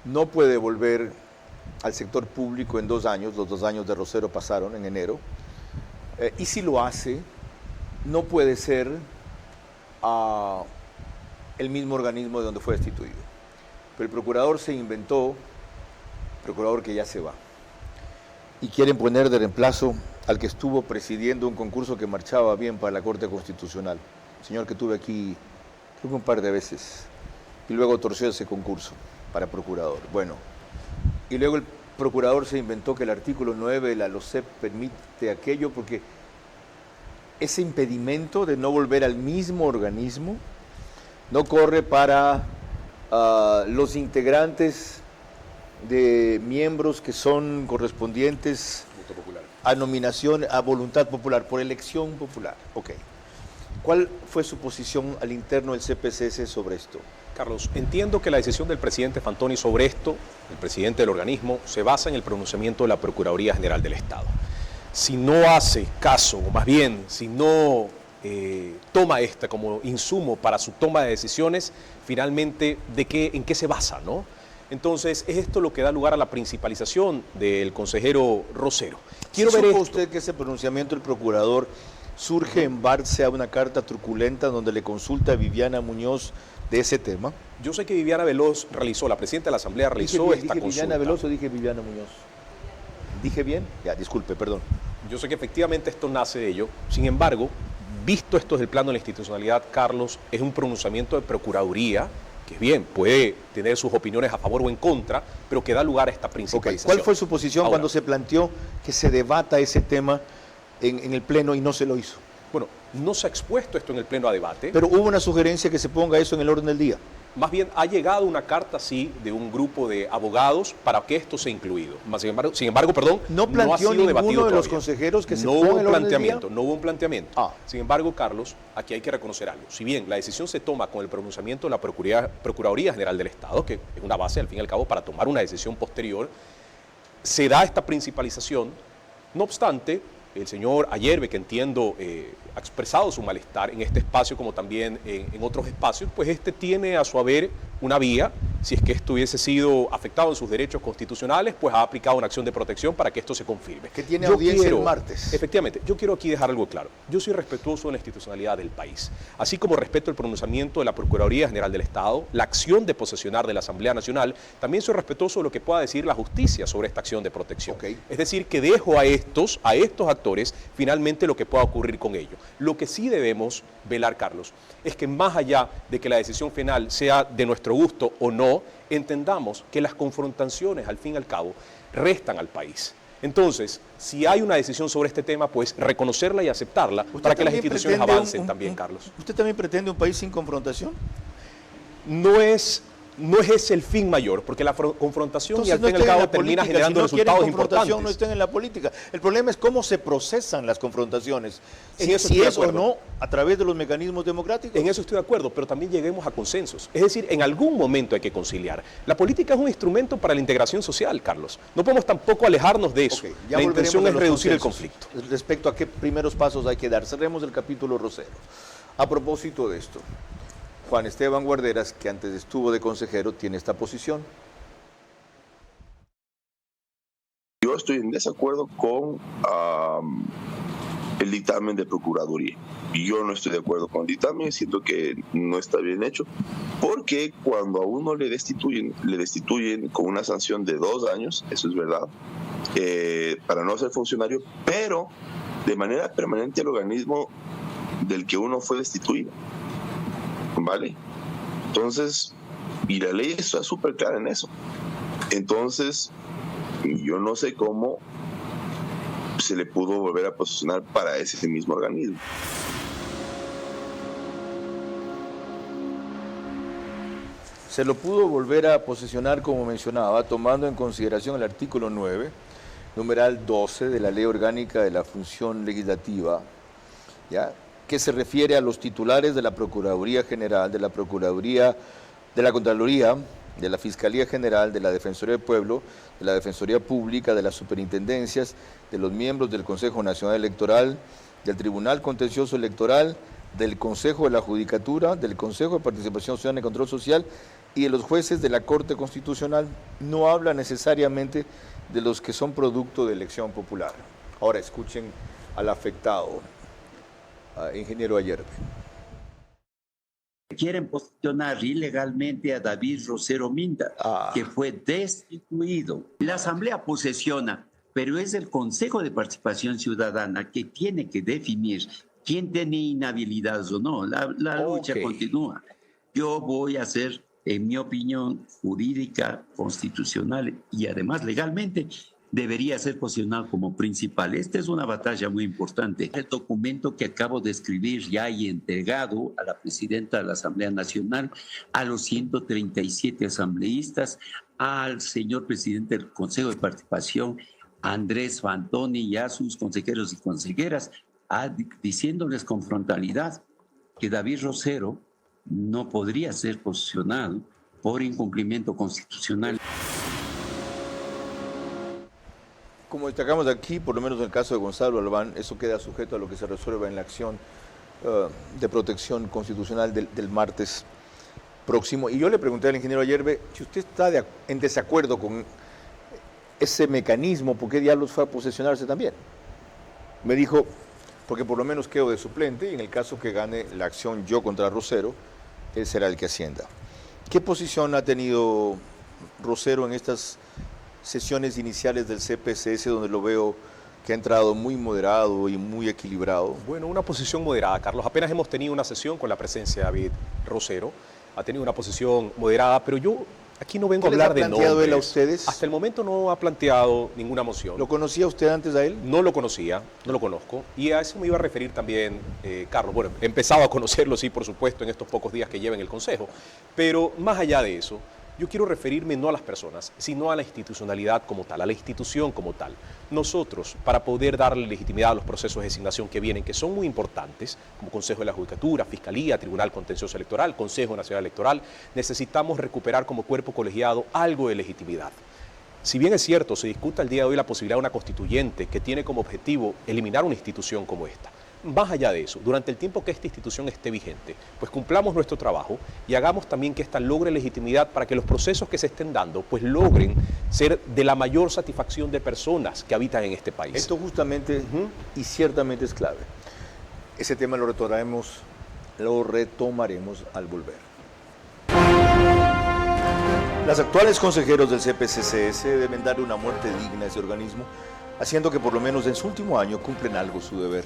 no puede volver al sector público en 2 años. Los 2 años de Rosero pasaron en enero. Y si lo hace, no puede ser el mismo organismo de donde fue destituido. Pero el procurador se inventó, procurador que ya se va, y quieren poner de reemplazo al que estuvo presidiendo un concurso que marchaba bien para la Corte Constitucional, señor que tuve aquí creo que un par de veces, y luego torció ese concurso para procurador. Bueno, y luego el procurador se inventó que el artículo 9 de la LOCEP permite aquello porque ese impedimento de no volver al mismo organismo no corre para los integrantes de miembros que son correspondientes a nominación, a voluntad popular, por elección popular. Ok. ¿Cuál fue su posición al interno del CPCS sobre esto? Carlos, entiendo que la decisión del presidente Fantoni sobre esto, el presidente del organismo, se basa en el pronunciamiento de la Procuraduría General del Estado. Si no hace caso, o más bien, si no toma esta como insumo para su toma de decisiones, finalmente, ¿en qué se basa, no? Entonces, es esto lo que da lugar a la principalización del consejero Rosero. Quiero ver usted que ese pronunciamiento del procurador surge en base a una carta truculenta donde le consulta a Viviana Muñoz de ese tema. Yo sé que Viviana Veloz realizó, la presidenta de la Asamblea realizó esta consulta. ¿Dije Viviana Veloz o dije Viviana Muñoz? ¿Dije bien? Ya, disculpe, perdón. Yo sé que efectivamente esto nace de ello. Sin embargo, visto esto desde el plano de la institucionalidad, Carlos, es un pronunciamiento de Procuraduría, que es bien, puede tener sus opiniones a favor o en contra, pero que da lugar a esta principalización. ¿Cuál fue su posición cuando se planteó que se debata ese tema en el Pleno y no se lo hizo? Bueno, no se ha expuesto esto en el Pleno a debate. Pero hubo una sugerencia que se ponga eso en el orden del día. Más bien, ha llegado una carta, sí, de un grupo de abogados para que esto sea incluido. Sin embargo, no planteó ninguno de los consejeros que se ponga en el orden del día. No hubo un planteamiento. Sin embargo, Carlos, aquí hay que reconocer algo. Si bien la decisión se toma con el pronunciamiento de la Procuraduría General del Estado, que es una base, al fin y al cabo, para tomar una decisión posterior, se da esta principalización. No obstante, el señor Ayerbe, que entiendo ha expresado su malestar en este espacio como también en otros espacios, pues este tiene a su haber una vía. Si es que esto hubiese sido afectado en sus derechos constitucionales, pues ha aplicado una acción de protección para que esto se confirme. Que tiene audiencia el martes. Efectivamente, yo quiero aquí dejar algo claro. Yo soy respetuoso de la institucionalidad del país, así como respeto el pronunciamiento de la Procuraduría General del Estado, la acción de posesionar de la Asamblea Nacional. También soy respetuoso de lo que pueda decir la justicia sobre esta acción de protección. Es decir, que dejo a estos actores finalmente lo que pueda ocurrir con ellos. Lo que sí debemos velar, Carlos, es que más allá de que la decisión final sea de nuestro gusto o no, entendamos que las confrontaciones, al fin y al cabo, restan al país. Entonces, si hay una decisión sobre este tema, pues reconocerla y aceptarla para que las instituciones avancen también, Carlos. ¿Usted también pretende un país sin confrontación? No es ese el fin mayor, porque la confrontación y al fin y al cabo termina generando resultados importantes. No estén en la política. El problema es cómo se procesan las confrontaciones, si es o no a través de los mecanismos democráticos. En eso estoy de acuerdo, pero también lleguemos a consensos. Es decir, en algún momento hay que conciliar. La política es un instrumento para la integración social, Carlos. No podemos tampoco alejarnos de eso. La intención es reducir el conflicto. Respecto a qué primeros pasos hay que dar, cerremos el capítulo Rosero. A propósito de esto, Juan Esteban Guarderas, que antes estuvo de consejero, tiene esta posición. Yo estoy en desacuerdo con el dictamen de Procuraduría. Y yo no estoy de acuerdo con el dictamen, siento que no está bien hecho, porque cuando a uno le destituyen con una sanción de 2 años, eso es verdad, para no ser funcionario, pero de manera permanente al organismo del que uno fue destituido. ¿Vale? Entonces, y la ley está súper clara en eso. Entonces, yo no sé cómo se le pudo volver a posicionar para ese mismo organismo. Se lo pudo volver a posicionar, como mencionaba, tomando en consideración el artículo 9, numeral 12 de la Ley Orgánica de la Función Legislativa, ¿ya?, que se refiere a los titulares de la Procuraduría General, de la Procuraduría, de la Contraloría, de la Fiscalía General, de la Defensoría del Pueblo, de la Defensoría Pública, de las superintendencias, de los miembros del Consejo Nacional Electoral, del Tribunal Contencioso Electoral, del Consejo de la Judicatura, del Consejo de Participación Ciudadana y Control Social y de los jueces de la Corte Constitucional. No habla necesariamente de los que son producto de elección popular. Ahora escuchen al afectado, ingeniero Ayerbe. Quieren posicionar ilegalmente a David Rosero Minda, que fue destituido. La Asamblea posesiona, pero es el Consejo de Participación Ciudadana que tiene que definir quién tiene inhabilidad o no. La lucha continúa. Yo voy a hacer, en mi opinión, jurídica, constitucional y además legalmente, debería ser posicionado como principal. Esta es una batalla muy importante. El documento que acabo de escribir ya y entregado a la presidenta de la Asamblea Nacional, a los 137 asambleístas, al señor presidente del Consejo de Participación, Andrés Fantoni, y a sus consejeros y consejeras, diciéndoles con frontalidad que David Rosero no podría ser posicionado por incumplimiento constitucional. Como destacamos aquí, por lo menos en el caso de Gonzalo Albán, eso queda sujeto a lo que se resuelva en la acción de protección constitucional del martes próximo. Y yo le pregunté al ingeniero Ayerbe, si usted está en desacuerdo con ese mecanismo, ¿por qué diablos fue a posesionarse también? Me dijo, porque por lo menos quedo de suplente y en el caso que gane la acción yo contra Rosero, él será el que ascienda. ¿Qué posición ha tenido Rosero en estas sesiones iniciales del CPCS, donde lo veo que ha entrado muy moderado y muy equilibrado? Bueno, una posición moderada, Carlos. Apenas hemos tenido una sesión con la presencia de David Rosero. Ha tenido una posición moderada, pero yo aquí no vengo a hablar de nombres. ¿Ha planteado él a ustedes? Hasta el momento no ha planteado ninguna moción. ¿Lo conocía usted antes a él? No lo conocía, no lo conozco. Y a eso me iba a referir también, Carlos. Bueno, he empezado a conocerlo, sí, por supuesto, en estos pocos días que lleva en el Consejo. Pero más allá de eso, yo quiero referirme no a las personas, sino a la institucionalidad como tal, a la institución como tal. Nosotros, para poder darle legitimidad a los procesos de designación que vienen, que son muy importantes, como Consejo de la Judicatura, Fiscalía, Tribunal Contencioso Electoral, Consejo Nacional Electoral, necesitamos recuperar como cuerpo colegiado algo de legitimidad. Si bien es cierto, se discuta el día de hoy la posibilidad de una constituyente que tiene como objetivo eliminar una institución como esta. Más allá de eso, durante el tiempo que esta institución esté vigente, pues cumplamos nuestro trabajo y hagamos también que ésta logre legitimidad para que los procesos que se estén dando pues logren ser de la mayor satisfacción de personas que habitan en este país. Esto justamente y ciertamente es clave. Ese tema lo retomaremos al volver. Los actuales consejeros del CPCS deben darle una muerte digna a ese organismo, haciendo que por lo menos en su último año cumplen algo su deber,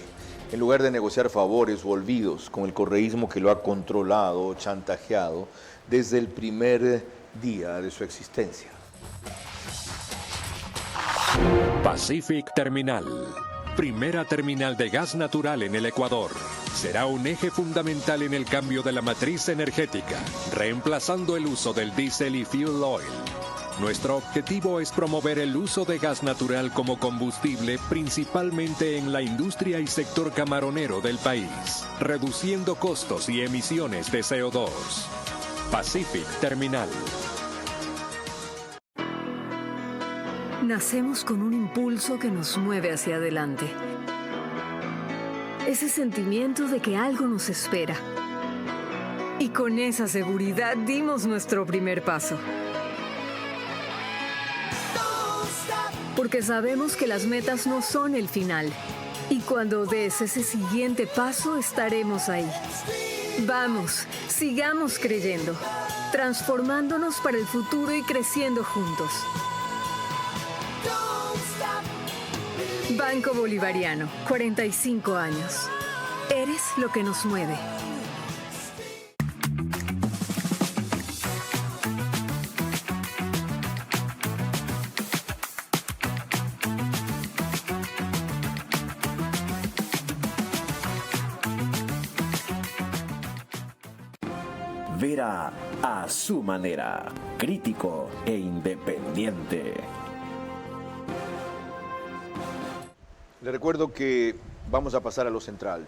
en lugar de negociar favores o olvidos con el correísmo que lo ha controlado, chantajeado desde el primer día de su existencia. Pacific Terminal, primera terminal de gas natural en el Ecuador, será un eje fundamental en el cambio de la matriz energética, reemplazando el uso del diésel y fuel oil. Nuestro objetivo es promover el uso de gas natural como combustible principalmente en la industria y sector camaronero del país, reduciendo costos y emisiones de CO2. Pacific Terminal. Nacemos con un impulso que nos mueve hacia adelante. Ese sentimiento de que algo nos espera. Y con esa seguridad dimos nuestro primer paso. Porque sabemos que las metas no son el final. Y cuando des ese siguiente paso, estaremos ahí. Vamos, sigamos creyendo, transformándonos para el futuro y creciendo juntos. Banco Bolivariano, 45 años. Eres lo que nos mueve. Vera a su manera, crítico e independiente. Le recuerdo que vamos a pasar a lo central,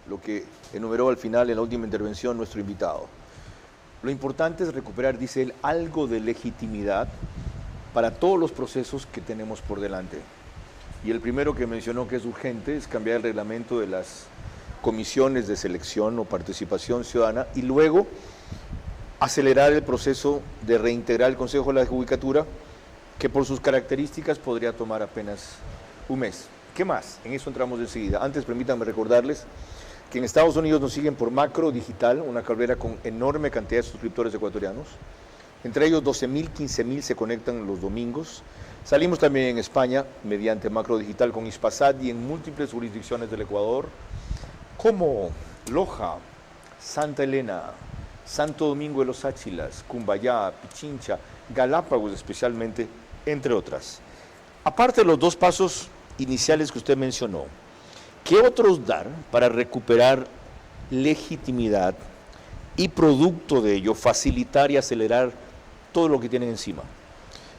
lo que enumeró al final en la última intervención nuestro invitado. Lo importante es recuperar, dice él, algo de legitimidad para todos los procesos que tenemos por delante. Y el primero que mencionó que es urgente es cambiar el reglamento de las comisiones de selección o participación ciudadana y luego acelerar el proceso de reintegrar el Consejo de la Judicatura, que por sus características podría tomar apenas un mes. ¿Qué más? En eso entramos enseguida. Antes, permítanme recordarles que en Estados Unidos nos siguen por Macro Digital, una carrera con enorme cantidad de suscriptores ecuatorianos. Entre ellos 12.000, 15.000 se conectan los domingos. Salimos también en España mediante Macro Digital con Hispasat y en múltiples jurisdicciones del Ecuador, como Loja, Santa Elena, Santo Domingo de los Áchilas, Cumbayá, Pichincha, Galápagos especialmente, entre otras. Aparte de los dos pasos iniciales que usted mencionó, ¿qué otros dar para recuperar legitimidad y producto de ello facilitar y acelerar todo lo que tienen encima?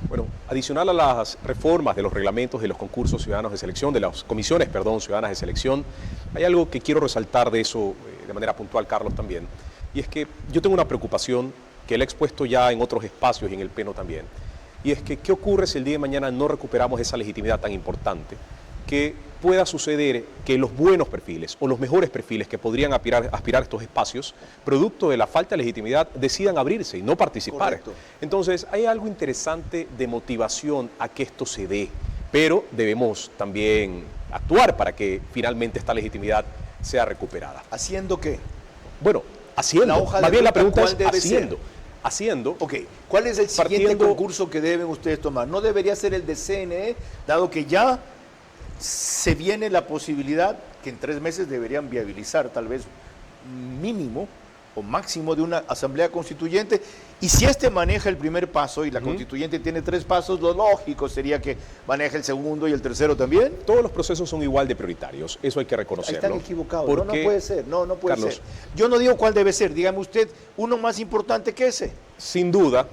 Bueno, adicional a las reformas de los reglamentos de los concursos ciudadanos de selección, de las comisiones, ciudadanas de selección, hay algo que quiero resaltar de eso de manera puntual, Carlos, también. Y es que yo tengo una preocupación que él ha expuesto ya en otros espacios y en el Pleno también. Y es que, ¿qué ocurre si el día de mañana no recuperamos esa legitimidad tan importante? Que pueda suceder que los buenos perfiles o los mejores perfiles que podrían aspirar a estos espacios, producto de la falta de legitimidad, decidan abrirse y no participar. Correcto. Entonces, hay algo interesante de motivación a que esto se dé, pero debemos también actuar para que finalmente esta legitimidad sea recuperada. ¿Haciendo qué? Bueno, haciendo. Más bien la pregunta es haciendo. Haciendo. Ok, ¿cuál es el siguiente concurso que deben ustedes tomar? ¿No debería ser el de CNE, dado que ya se viene la posibilidad que en 3 meses deberían viabilizar tal vez mínimo o máximo de una asamblea constituyente? Y si este maneja el primer paso y la constituyente tiene 3 pasos, lo lógico sería que maneje el segundo y el tercero también. Todos los procesos son igual de prioritarios, eso hay que reconocerlo. Están equivocados, no puede ser, no puede Carlos, ser. Yo no digo cuál debe ser, dígame usted uno más importante que ese. Sin duda,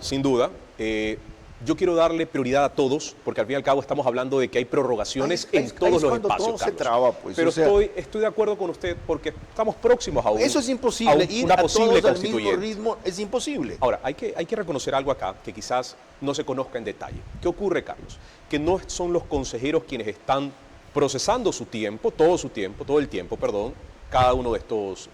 yo quiero darle prioridad a todos, porque al fin y al cabo estamos hablando de que hay prorrogaciones en todos los espacios, todo se traba, pues. Pero estoy de acuerdo con usted porque estamos próximos a eso es imposible, ir a todos al mismo ritmo es imposible. Ahora, hay que reconocer algo acá que quizás no se conozca en detalle. ¿Qué ocurre, Carlos? Que no son los consejeros quienes están procesando todo el tiempo, cada uno de estos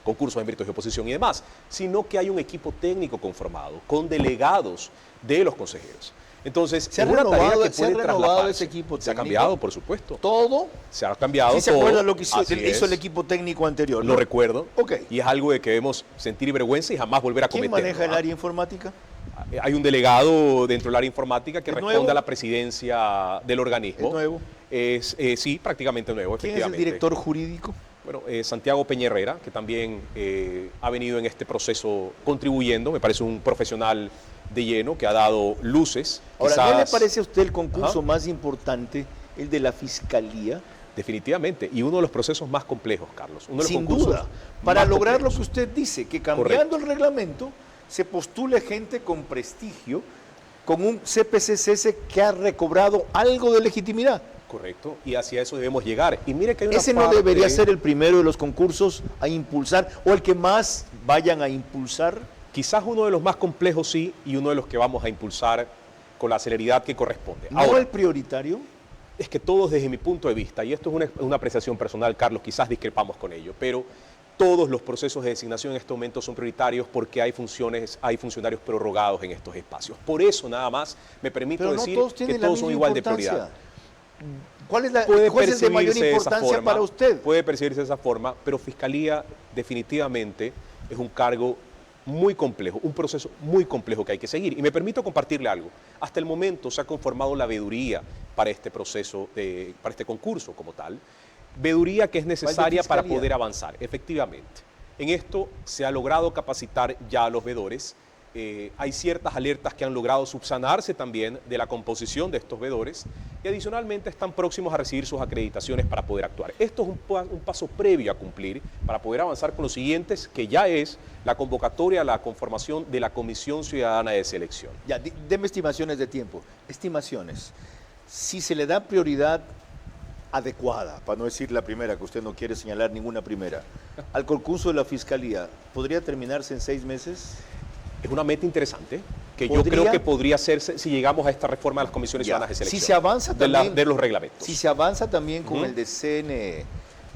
concursos de méritos de oposición y demás, sino que hay un equipo técnico conformado con delegados de los consejeros. Entonces, ¿se ha renovado ese equipo técnico? Se ha cambiado, por supuesto. ¿Todo? Se ha cambiado. ¿Sí se acuerda lo que hizo el equipo técnico anterior? Lo recuerdo. Okay. Y es algo de que debemos sentir vergüenza y jamás volver a cometer. ¿Quién maneja el área informática? Hay un delegado dentro del área informática que responde a la presidencia del organismo. ¿Es nuevo? Sí, prácticamente nuevo, efectivamente. ¿Quién es el director jurídico? Bueno, Santiago Peña Herrera, que también ha venido en este proceso contribuyendo, me parece un profesional de lleno, que ha dado luces. Ahora, quizás... ¿no le parece a usted el concurso más importante, el de la Fiscalía? Definitivamente, y uno de los procesos más complejos, Carlos. Uno de los Sin concursos duda, para lograr complejos. lo que usted dice, que cambiando el reglamento se postule gente con prestigio, con un CPCS que ha recobrado algo de legitimidad. Correcto, y hacia eso debemos llegar. Y mire que hay una Ese no debería ser el primero de los concursos a impulsar, o el que más vayan a impulsar. Quizás uno de los más complejos sí, y uno de los que vamos a impulsar con la celeridad que corresponde. ¿No Ahora, el prioritario? es que todos, desde mi punto de vista, y esto es una apreciación personal, Carlos, quizás discrepamos con ello, pero todos los procesos de designación en este momento son prioritarios porque hay funcionarios prorrogados en estos espacios. Por eso, nada más, me permito decir que todos son igual de prioridad. ¿Cuál es el de mayor importancia para usted? Puede percibirse de esa forma, pero Fiscalía definitivamente es un cargo muy complejo, un proceso muy complejo que hay que seguir. Y me permito compartirle algo. Hasta el momento se ha conformado la veeduría para este proceso, para este concurso como tal. Veeduría que es necesaria para poder avanzar, efectivamente. En esto se ha logrado capacitar ya a los veedores. Hay ciertas alertas que han logrado subsanarse también de la composición de estos veedores y adicionalmente están próximos a recibir sus acreditaciones para poder actuar. Esto es un paso previo a cumplir para poder avanzar con los siguientes, que ya es la convocatoria a la conformación de la Comisión Ciudadana de Selección. Ya, deme estimaciones de tiempo. Estimaciones. Si se le da prioridad adecuada, para no decir la primera, que usted no quiere señalar ninguna primera, al concurso de la Fiscalía, ¿podría terminarse en 6 meses? Es una meta interesante que yo creo que podría hacerse si llegamos a esta reforma de las comisiones ciudadanas de selección. Si se avanza también, de los reglamentos. Si se avanza también con el de CNE,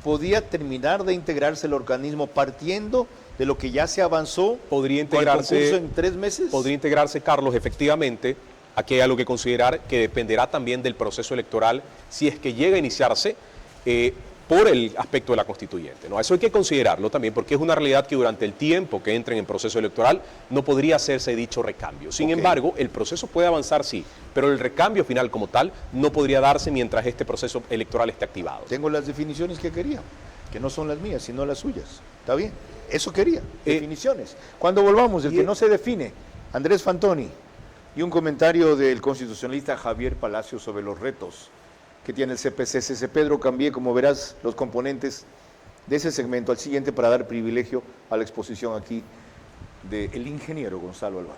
¿podría terminar de integrarse el organismo partiendo de lo que ya se avanzó? ¿Podría integrarse con el concurso en 3 meses? Podría integrarse, Carlos, efectivamente. Aquí hay algo que considerar que dependerá también del proceso electoral si es que llega a iniciarse por el aspecto de la constituyente, ¿no? Eso hay que considerarlo también porque es una realidad que durante el tiempo que entren en proceso electoral no podría hacerse dicho recambio. Sin embargo, el proceso puede avanzar sí, pero el recambio final como tal no podría darse mientras este proceso electoral esté activado. Tengo las definiciones que quería, que no son las mías, sino las suyas. ¿Está bien? Eso quería, definiciones. Cuando volvamos, el que no se define, Andrés Fantoni, y un comentario del constitucionalista Javier Palacio sobre los retos que tiene el CPCS. Pedro, cambié, como verás, los componentes de ese segmento al siguiente para dar privilegio a la exposición aquí del ingeniero Gonzalo Albán.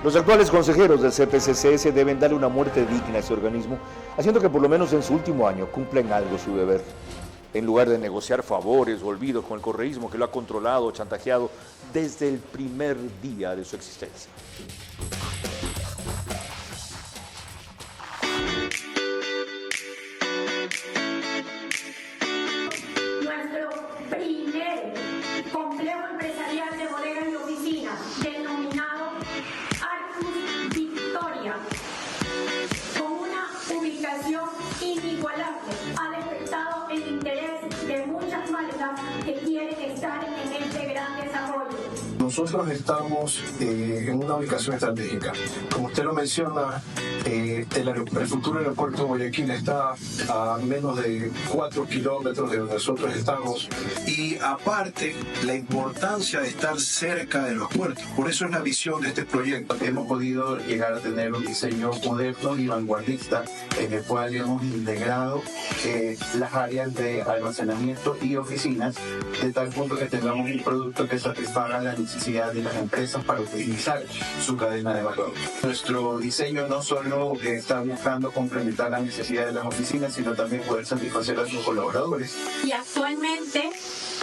Los actuales consejeros del CPCS deben darle una muerte digna a ese organismo, haciendo que por lo menos en su último año cumpla en algo su deber, en lugar de negociar favores o olvidos con el correísmo que lo ha controlado, chantajeado desde el primer día de su existencia. Nuestro primer complejo empresarial de bodegas y oficinas, denominado Arcus Victoria, con una ubicación inigualable, ha despertado el interés de muchas marcas que quieren estar en este gran desarrollo. Nosotros estamos en una ubicación estratégica. Como usted lo menciona, el futuro aeropuerto de Guayaquil está a menos de 4 kilómetros de donde nosotros estamos. Y aparte, la importancia de estar cerca de los puertos. Por eso es la visión de este proyecto. Hemos podido llegar a tener un diseño moderno y vanguardista en el cual hemos integrado las áreas de almacenamiento y oficinas de tal punto que tengamos un producto que satisfaga la necesidad de las empresas para optimizar su cadena de valor. Nuestro diseño no solo está buscando complementar las necesidades de las oficinas, sino también poder satisfacer a sus colaboradores. Y actualmente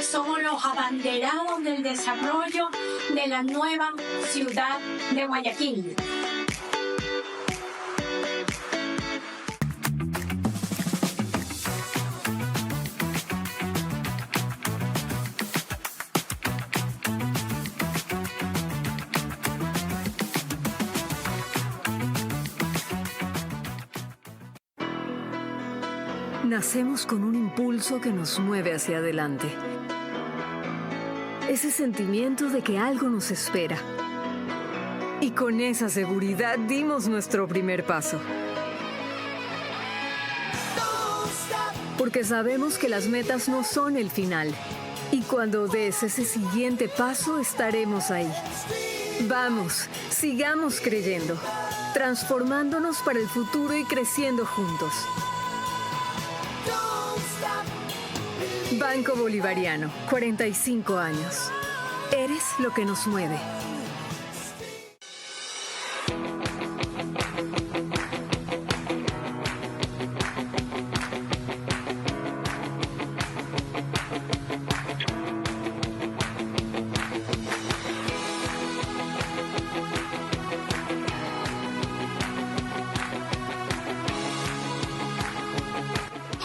somos los abanderados del desarrollo de la nueva ciudad de Guayaquil. Nacemos con un impulso que nos mueve hacia adelante. Ese sentimiento de que algo nos espera. Y con esa seguridad dimos nuestro primer paso. Porque sabemos que las metas no son el final. Y cuando des ese siguiente paso, estaremos ahí. Vamos, sigamos creyendo, transformándonos para el futuro y creciendo juntos. Banco Bolivariano, 45 años. Eres lo que nos mueve.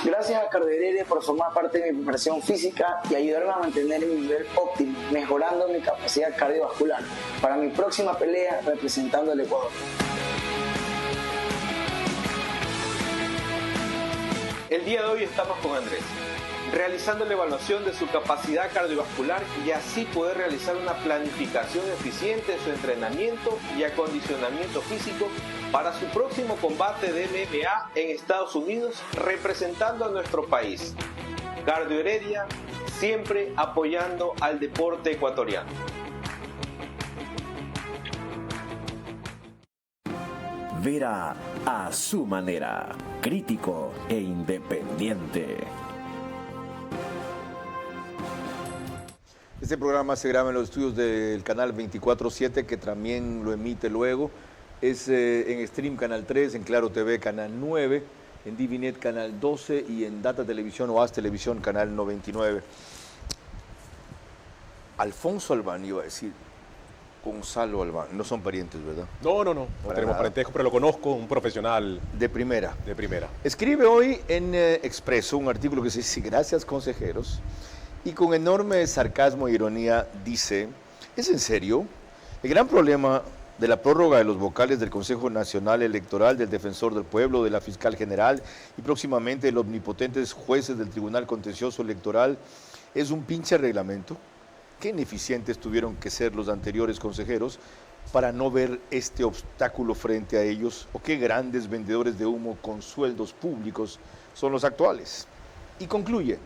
Gracias a Cardiorere por formar parte de mi preparación física y ayudarme a mantener mi nivel óptimo, mejorando mi capacidad cardiovascular para mi próxima pelea representando al Ecuador. El día de hoy estamos con Andrés, realizando la evaluación de su capacidad cardiovascular y así poder realizar una planificación eficiente de su entrenamiento y acondicionamiento físico para su próximo combate de MMA en Estados Unidos, representando a nuestro país. Cardio Heredia, siempre apoyando al deporte ecuatoriano. Vera a su manera, crítico e independiente. Este programa se graba en los estudios del canal 24/7, que también lo emite luego. Es en Stream Canal 3, en Claro TV Canal 9, en Divinet Canal 12 y en Data Televisión o AS Televisión Canal 99. Alfonso Albán, iba a decir, Gonzalo Albán, no son parientes, ¿verdad? No tenemos parentesco, pero lo conozco, un profesional. De primera. De primera. Escribe hoy en Expreso un artículo que dice, gracias consejeros, y con enorme sarcasmo e ironía dice, ¿es en serio? El gran problema de la prórroga de los vocales del Consejo Nacional Electoral, del Defensor del Pueblo, de la Fiscal General y próximamente de los omnipotentes jueces del Tribunal Contencioso Electoral es un pinche reglamento. Qué ineficientes tuvieron que ser los anteriores consejeros para no ver este obstáculo frente a ellos, o qué grandes vendedores de humo con sueldos públicos son los actuales. Y concluye,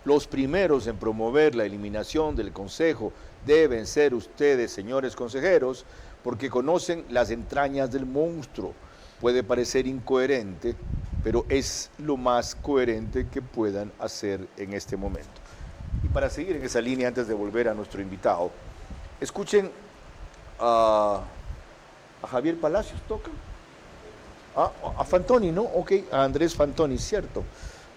los primeros en promover la eliminación del Consejo deben ser ustedes, señores consejeros, porque conocen las entrañas del monstruo. Puede parecer incoherente, pero es lo más coherente que puedan hacer en este momento. Y para seguir en esa línea, antes de volver a nuestro invitado, escuchen a Javier Palacios, ¿toca? A Fantoni, ¿no? Ok, a Andrés Fantoni, cierto.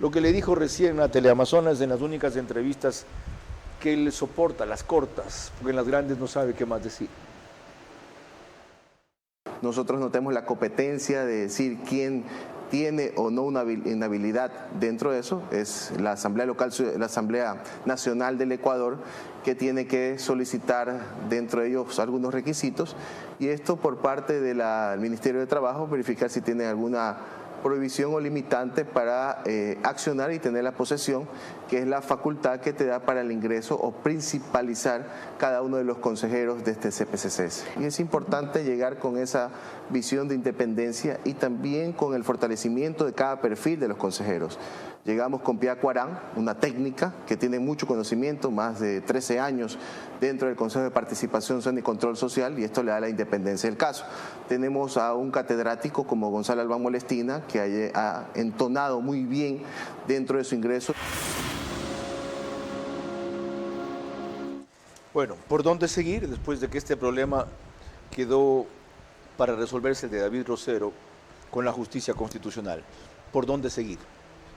Lo que le dijo recién a Teleamazonas en las únicas entrevistas que él soporta, las cortas, porque en las grandes no sabe qué más decir. Nosotros no tenemos la competencia de decir quién tiene o no una habilidad dentro de eso. Es la Asamblea Local, la Asamblea Nacional del Ecuador, que tiene que solicitar dentro de ellos algunos requisitos, y esto por parte del Ministerio de Trabajo, verificar si tiene alguna prohibición o limitante para accionar y tener la posesión, que es la facultad que te da para el ingreso o principalizar cada uno de los consejeros de este CPCCS. Y es importante llegar con esa visión de independencia y también con el fortalecimiento de cada perfil de los consejeros. Llegamos con Pia Cuarán, una técnica que tiene mucho conocimiento, más de 13 años dentro del Consejo de Participación Ciudadana y Control Social, y esto le da la independencia del caso. Tenemos a un catedrático como Gonzalo Albán Molestina, que ha entonado muy bien dentro de su ingreso. Bueno, ¿por dónde seguir después de que este problema quedó para resolverse el de David Rosero con la justicia constitucional? ¿Por dónde seguir?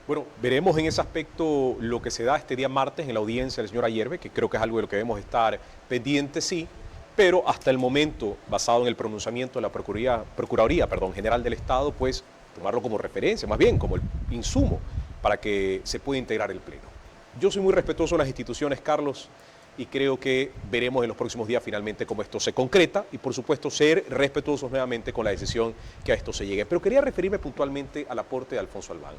Bueno, veremos en ese aspecto lo que se da este día martes en la audiencia del señor Ayerbe, que creo que es algo de lo que debemos estar pendientes, sí, pero hasta el momento, basado en el pronunciamiento de la Procuraduría General del Estado, pues tomarlo como referencia, más bien como el insumo para que se pueda integrar el Pleno. Yo soy muy respetuoso de las instituciones, Carlos, y creo que veremos en los próximos días finalmente cómo esto se concreta y, por supuesto, ser respetuosos nuevamente con la decisión que a esto se llegue. Pero quería referirme puntualmente al aporte de Alfonso Albán.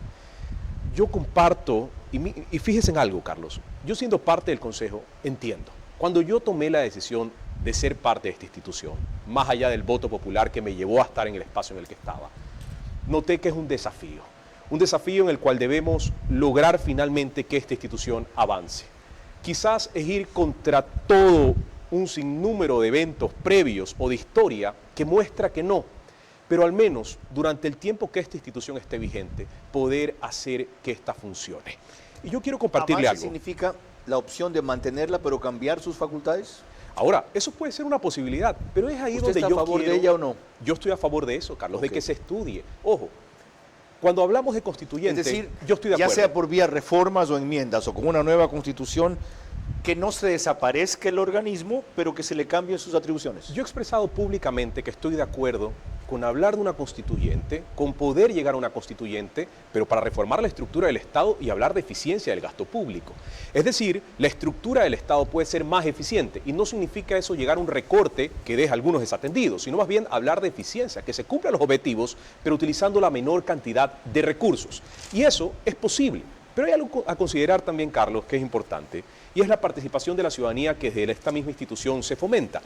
Yo comparto, y fíjese en algo, Carlos, yo siendo parte del Consejo, entiendo. Cuando yo tomé la decisión de ser parte de esta institución, más allá del voto popular que me llevó a estar en el espacio en el que estaba, noté que es un desafío en el cual debemos lograr finalmente que esta institución avance. quizás es ir contra todo un sinnúmero de eventos previos o de historia que muestra que no, pero al menos durante el tiempo que esta institución esté vigente, poder hacer que esta funcione. Y yo quiero compartirle algo. ¿Significa la opción de mantenerla pero cambiar sus facultades? Ahora, eso puede ser una posibilidad, pero es ahí ¿Usted donde está yo a favor quiero, de ella o no? Yo estoy a favor de eso, Carlos, Okay. de que se estudie. Ojo, cuando hablamos de constituyente, es decir, yo estoy de ya acuerdo. sea por vía reformas o enmiendas o con una nueva constitución, que no se desaparezca el organismo, pero que se le cambien sus atribuciones. Yo he expresado públicamente que estoy de acuerdo con hablar de una constituyente, con poder llegar a una constituyente, pero para reformar la estructura del Estado y hablar de eficiencia del gasto público. Es decir, la estructura del Estado puede ser más eficiente y no significa eso llegar a un recorte que deje a algunos desatendidos, sino más bien hablar de eficiencia, que se cumplan los objetivos, pero utilizando la menor cantidad de recursos. Y eso es posible. Pero hay algo a considerar también, Carlos, que es importante, y es la participación de la ciudadanía que desde esta misma institución se fomenta.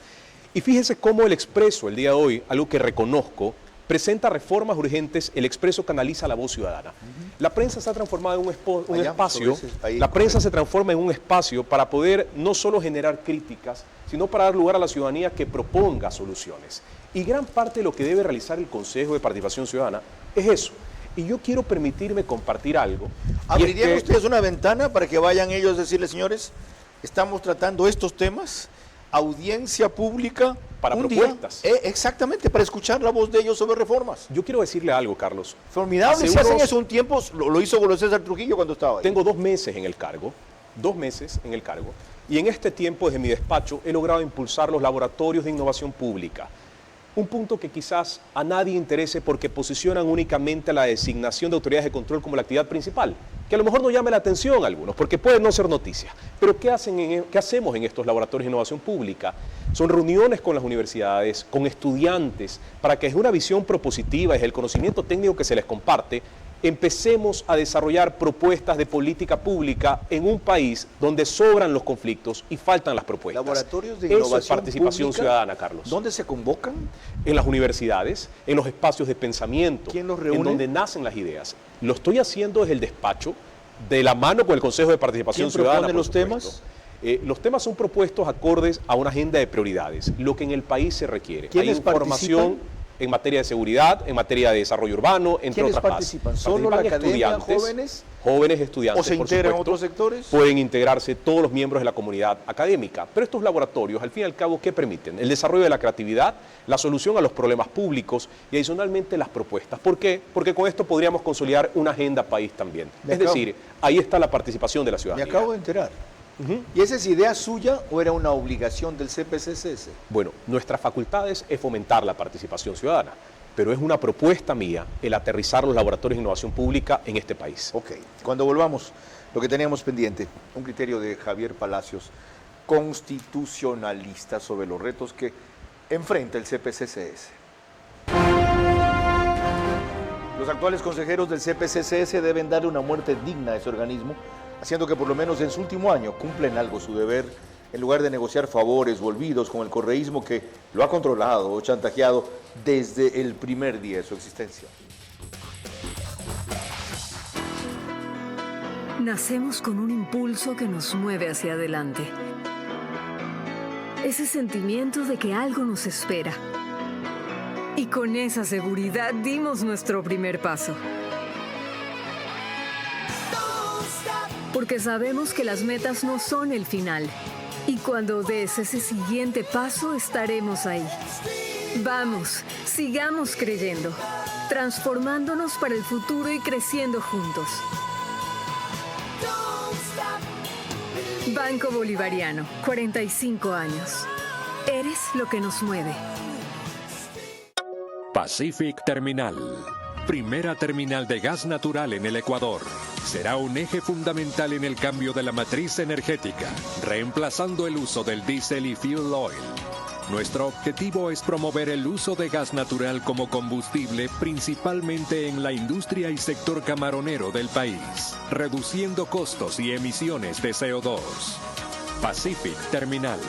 Y fíjese cómo el Expreso, el día de hoy, algo que reconozco, presenta reformas urgentes, el Expreso canaliza la voz ciudadana. La prensa se ha transformado en un espacio, la prensa se transforma en un espacio para poder no solo generar críticas, sino para dar lugar a la ciudadanía que proponga soluciones. Y gran parte de lo que debe realizar el Consejo de Participación Ciudadana es eso. Y yo quiero permitirme compartir algo. ¿Abrirían ustedes una ventana para que vayan ellos a decirles, señores, estamos tratando estos temas, audiencia pública, para propuestas? Exactamente, para escuchar la voz de ellos sobre reformas. Yo quiero decirle algo, Carlos. Formidable, si hacen eso un tiempo, lo hizo Julio César Trujillo cuando estaba ahí. Tengo 2 meses en el cargo, 2 meses en el cargo, y en este tiempo desde mi despacho he logrado impulsar los laboratorios de innovación pública. Un punto que quizás a nadie interese porque posicionan únicamente la designación de autoridades de control como la actividad principal, que a lo mejor no llame la atención a algunos, porque puede no ser noticia. Pero ¿qué hacemos en estos laboratorios de innovación pública? Son reuniones con las universidades, con estudiantes, para que desde una visión propositiva, desde el conocimiento técnico que se les comparte, empecemos a desarrollar propuestas de política pública en un país donde sobran los conflictos y faltan las propuestas. Laboratorios de innovación Eso es participación pública, ciudadana, Carlos. ¿Dónde se convocan? En las universidades, en los espacios de pensamiento. ¿Quién los reúne? En donde nacen las ideas. Lo estoy haciendo desde el despacho, de la mano con el Consejo de Participación Ciudadana. ¿Quién propone los temas? Los temas son propuestos acordes a una agenda de prioridades, lo que en el país se requiere. Hay información en materia de seguridad, en materia de desarrollo urbano, entre otras cosas. ¿Participan? ¿Solo la academia, jóvenes? Jóvenes estudiantes, ¿O se integran otros sectores? Pueden integrarse todos los miembros de la comunidad académica. Pero estos laboratorios, al fin y al cabo, ¿qué permiten? El desarrollo de la creatividad, la solución a los problemas públicos y adicionalmente las propuestas. ¿Por qué? Porque con esto podríamos consolidar una agenda país también. Es decir, ahí está la participación de la ciudadanía. Me acabo de enterar. ¿Y esa es idea suya o era una obligación del CPCCS? Bueno, nuestras facultades es fomentar la participación ciudadana, pero es una propuesta mía el aterrizar los laboratorios de innovación pública en este país. Ok, cuando volvamos, lo que teníamos pendiente, un criterio de Javier Palacios, constitucionalista sobre los retos que enfrenta el CPCCS. Los actuales consejeros del CPCCS deben darle una muerte digna a ese organismo, haciendo que por lo menos en su último año cumplen algo su deber, en lugar de negociar favores o olvidos con el correísmo que lo ha controlado o chantajeado desde el primer día de su existencia. Nacemos con un impulso que nos mueve hacia adelante. Ese sentimiento de que algo nos espera. Y con esa seguridad dimos nuestro primer paso. Porque sabemos que las metas no son el final. Y cuando des ese siguiente paso, estaremos ahí. Vamos, sigamos creyendo, transformándonos para el futuro y creciendo juntos. Banco Bolivariano, 45 años. Eres lo que nos mueve. Pacific Terminal, primera terminal de gas natural en el Ecuador. Será un eje fundamental en el cambio de la matriz energética, reemplazando el uso del diésel y fuel oil. Nuestro objetivo es promover el uso de gas natural como combustible, principalmente en la industria y sector camaronero del país, reduciendo costos y emisiones de CO2. Pacific Terminal.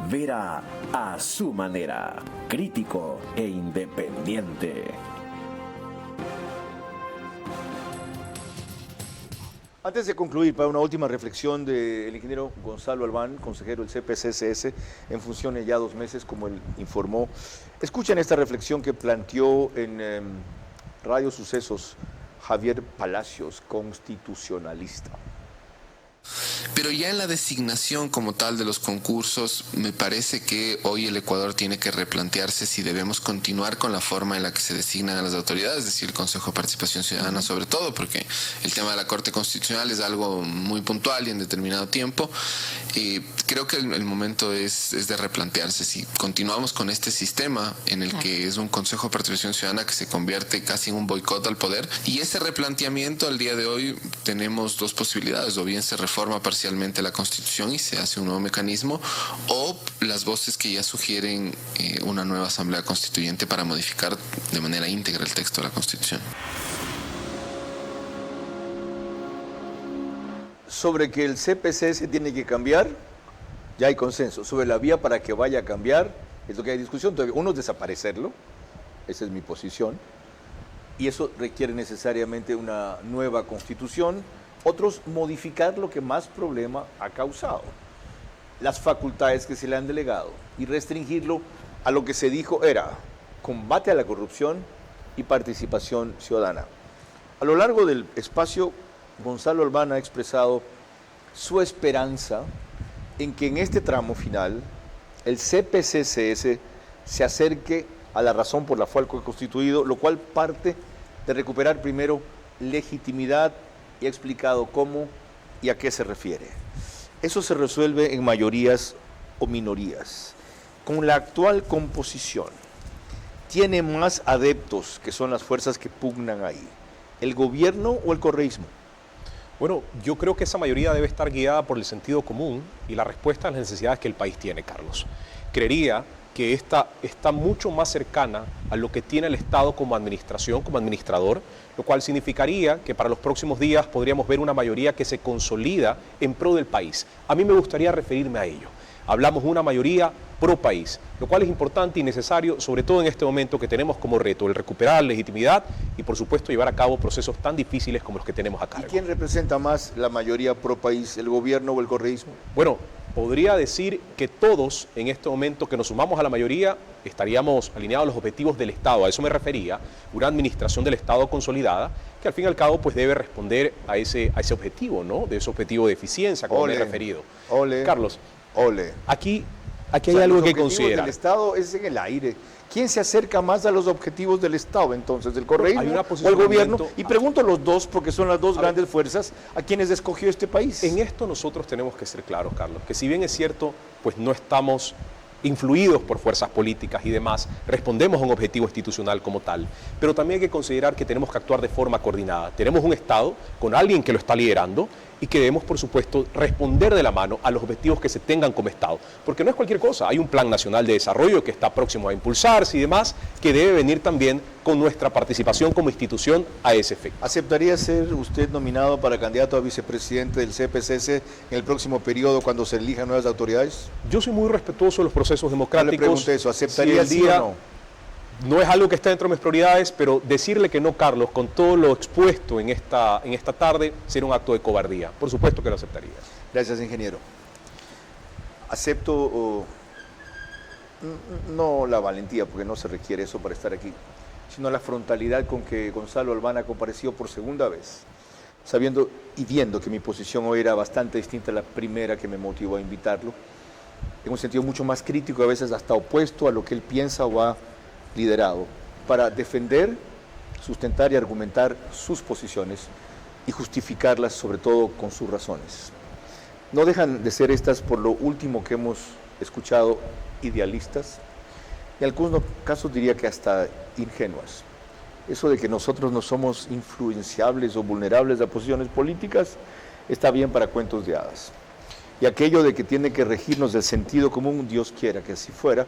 Vera a su manera, crítico e independiente. Antes de concluir, para una última reflexión del ingeniero Gonzalo Albán, consejero del CPCSS, en funciones ya 2 meses, como él informó. Escuchen esta reflexión que planteó en Radio Sucesos Javier Palacios, constitucionalista. Pero ya en la designación como tal de los concursos, me parece que hoy el Ecuador tiene que replantearse si debemos continuar con la forma en la que se designan a las autoridades, es decir, el Consejo de Participación Ciudadana sobre todo, porque el tema de la Corte Constitucional es algo muy puntual y en determinado tiempo. Creo que el momento es de replantearse si continuamos con este sistema en el que es un Consejo de Participación Ciudadana que se convierte casi en un boicot al poder, y ese replanteamiento al día de hoy tenemos 2 posibilidades: o bien se reforma parcialmente la Constitución y se hace un nuevo mecanismo, o las voces que ya sugieren una nueva Asamblea Constituyente para modificar de manera íntegra el texto de la Constitución. Sobre que el CPCS tiene que cambiar, ya hay consenso. Sobre la vía para que vaya a cambiar, es lo que hay discusión. Uno es desaparecerlo, esa es mi posición, y eso requiere necesariamente una nueva constitución. Otros, modificar lo que más problema ha causado, las facultades que se le han delegado, y restringirlo a lo que se dijo era combate a la corrupción y participación ciudadana. A lo largo del espacio, Gonzalo Albán ha expresado su esperanza en que en este tramo final el CPCSS se acerque a la razón por la cual fue constituido, lo cual parte de recuperar primero legitimidad, y ha explicado cómo y a qué se refiere. Eso se resuelve en mayorías o minorías. Con la actual composición, tiene más adeptos, que son las fuerzas que pugnan ahí, ¿el gobierno o el correísmo? Bueno, yo creo que esa mayoría debe estar guiada por el sentido común y la respuesta a las necesidades que el país tiene, Carlos. Creería que esta está mucho más cercana a lo que tiene el Estado como administración, como administrador, lo cual significaría que para los próximos días podríamos ver una mayoría que se consolida en pro del país. A mí me gustaría referirme a ello. Hablamos de una mayoría pro país, lo cual es importante y necesario, sobre todo en este momento que tenemos como reto el recuperar la legitimidad y, por supuesto, llevar a cabo procesos tan difíciles como los que tenemos a cargo. ¿Y quién representa más la mayoría pro país, el gobierno o el correísmo? Bueno, podría decir que todos en este momento que nos sumamos a la mayoría estaríamos alineados a los objetivos del Estado. A eso me refería, una administración del Estado consolidada que al fin y al cabo pues debe responder a ese objetivo, ¿no? De ese objetivo de eficiencia, como me he referido. Carlos, aquí hay algo que considerar. Los objetivos del Estado es en el aire. ¿Quién se acerca más a los objetivos del Estado entonces, el correísmo o el gobierno? Y pregunto a los dos, porque son las dos grandes fuerzas a quienes escogió este país. En esto nosotros tenemos que ser claros, Carlos, que si bien es cierto, pues no estamos influidos por fuerzas políticas y demás, respondemos a un objetivo institucional como tal, pero también hay que considerar que tenemos que actuar de forma coordinada. Tenemos un Estado con alguien que lo está liderando y que debemos, por supuesto, responder de la mano a los objetivos que se tengan como Estado, porque no es cualquier cosa. Hay un Plan Nacional de Desarrollo que está próximo a impulsarse y demás, que debe venir también con nuestra participación como institución a ese efecto. ¿Aceptaría ser usted nominado para candidato a vicepresidente del CPCS en el próximo periodo cuando se elijan nuevas autoridades? Yo soy muy respetuo de los procesos democráticos. No le pregunté eso, ¿aceptaría sí o no? No es algo que está dentro de mis prioridades, pero decirle que no, Carlos, con todo lo expuesto en esta tarde, sería un acto de cobardía. Por supuesto que lo aceptaría. Gracias, ingeniero. Acepto, no la valentía, porque no se requiere eso para estar aquí, sino la frontalidad con que Gonzalo Albán compareció por segunda vez, sabiendo y viendo que mi posición hoy era bastante distinta a la primera que me motivó a invitarlo, en un sentido mucho más crítico, a veces hasta opuesto a lo que él piensa o ha liderado, para defender, sustentar y argumentar sus posiciones y justificarlas sobre todo con sus razones. No dejan de ser estas, por lo último que hemos escuchado, idealistas y en algunos casos diría que hasta ingenuas. Eso de que nosotros no somos influenciables o vulnerables a posiciones políticas está bien para cuentos de hadas. Y aquello de que tiene que regirnos del sentido común, Dios quiera que así fuera,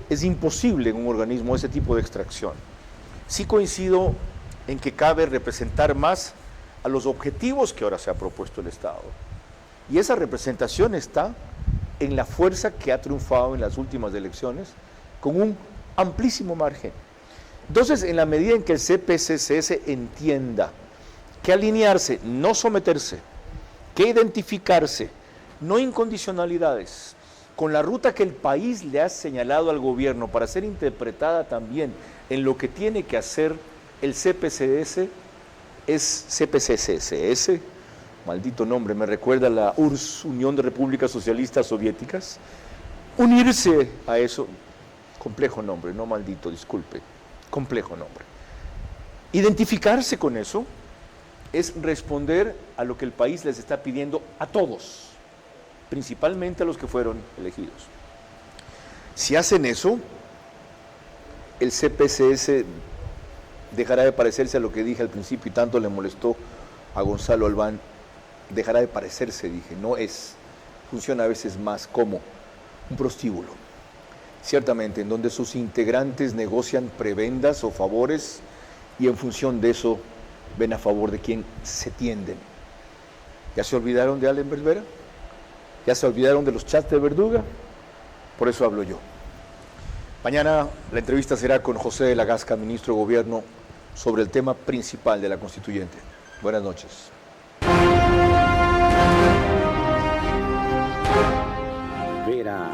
es imposible en un organismo ese tipo de extracción. Sí coincido en que cabe representar más a los objetivos que ahora se ha propuesto el Estado. Y esa representación está en la fuerza que ha triunfado en las últimas elecciones con un amplísimo margen. Entonces, en la medida en que el CPCCS entienda que alinearse, no someterse, que identificarse, no incondicionalidades, con la ruta que el país le ha señalado al gobierno para ser interpretada también en lo que tiene que hacer el CPCS, es CPCCS, maldito nombre, me recuerda a la URSS, Unión de Repúblicas Socialistas Soviéticas, unirse a eso, complejo nombre, no maldito, disculpe, complejo nombre. Identificarse con eso es responder a lo que el país les está pidiendo a todos, principalmente a los que fueron elegidos. Si hacen eso, el CPCS dejará de parecerse a lo que dije al principio y tanto le molestó a Gonzalo Albán. Dejará de parecerse, dije, no es, funciona a veces más como un prostíbulo, ciertamente, en donde sus integrantes negocian prebendas o favores y en función de eso ven a favor de quien se tienden. ¿Ya se olvidaron de Allen Berbera? ¿Ya se olvidaron de los chats de Verduga? Por eso hablo yo. Mañana la entrevista será con José de la Gasca, ministro de Gobierno, sobre el tema principal de la Constituyente. Buenas noches. Vera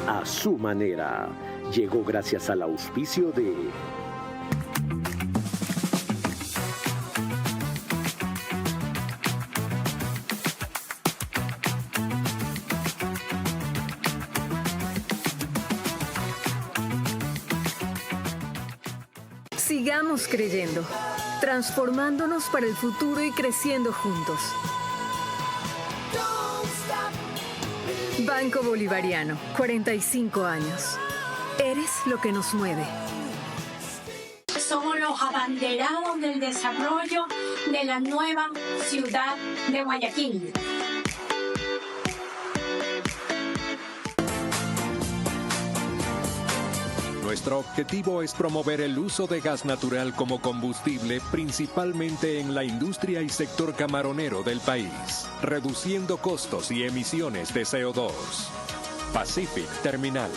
a su manera llegó gracias al auspicio de Sigamos creyendo, transformándonos para el futuro y creciendo juntos. Banco Bolivariano, 45 años. Eres lo que nos mueve. Somos los abanderados del desarrollo de la nueva ciudad de Guayaquil. Nuestro objetivo es promover el uso de gas natural como combustible, principalmente en la industria y sector camaronero del país, reduciendo costos y emisiones de CO2. Pacific Terminal.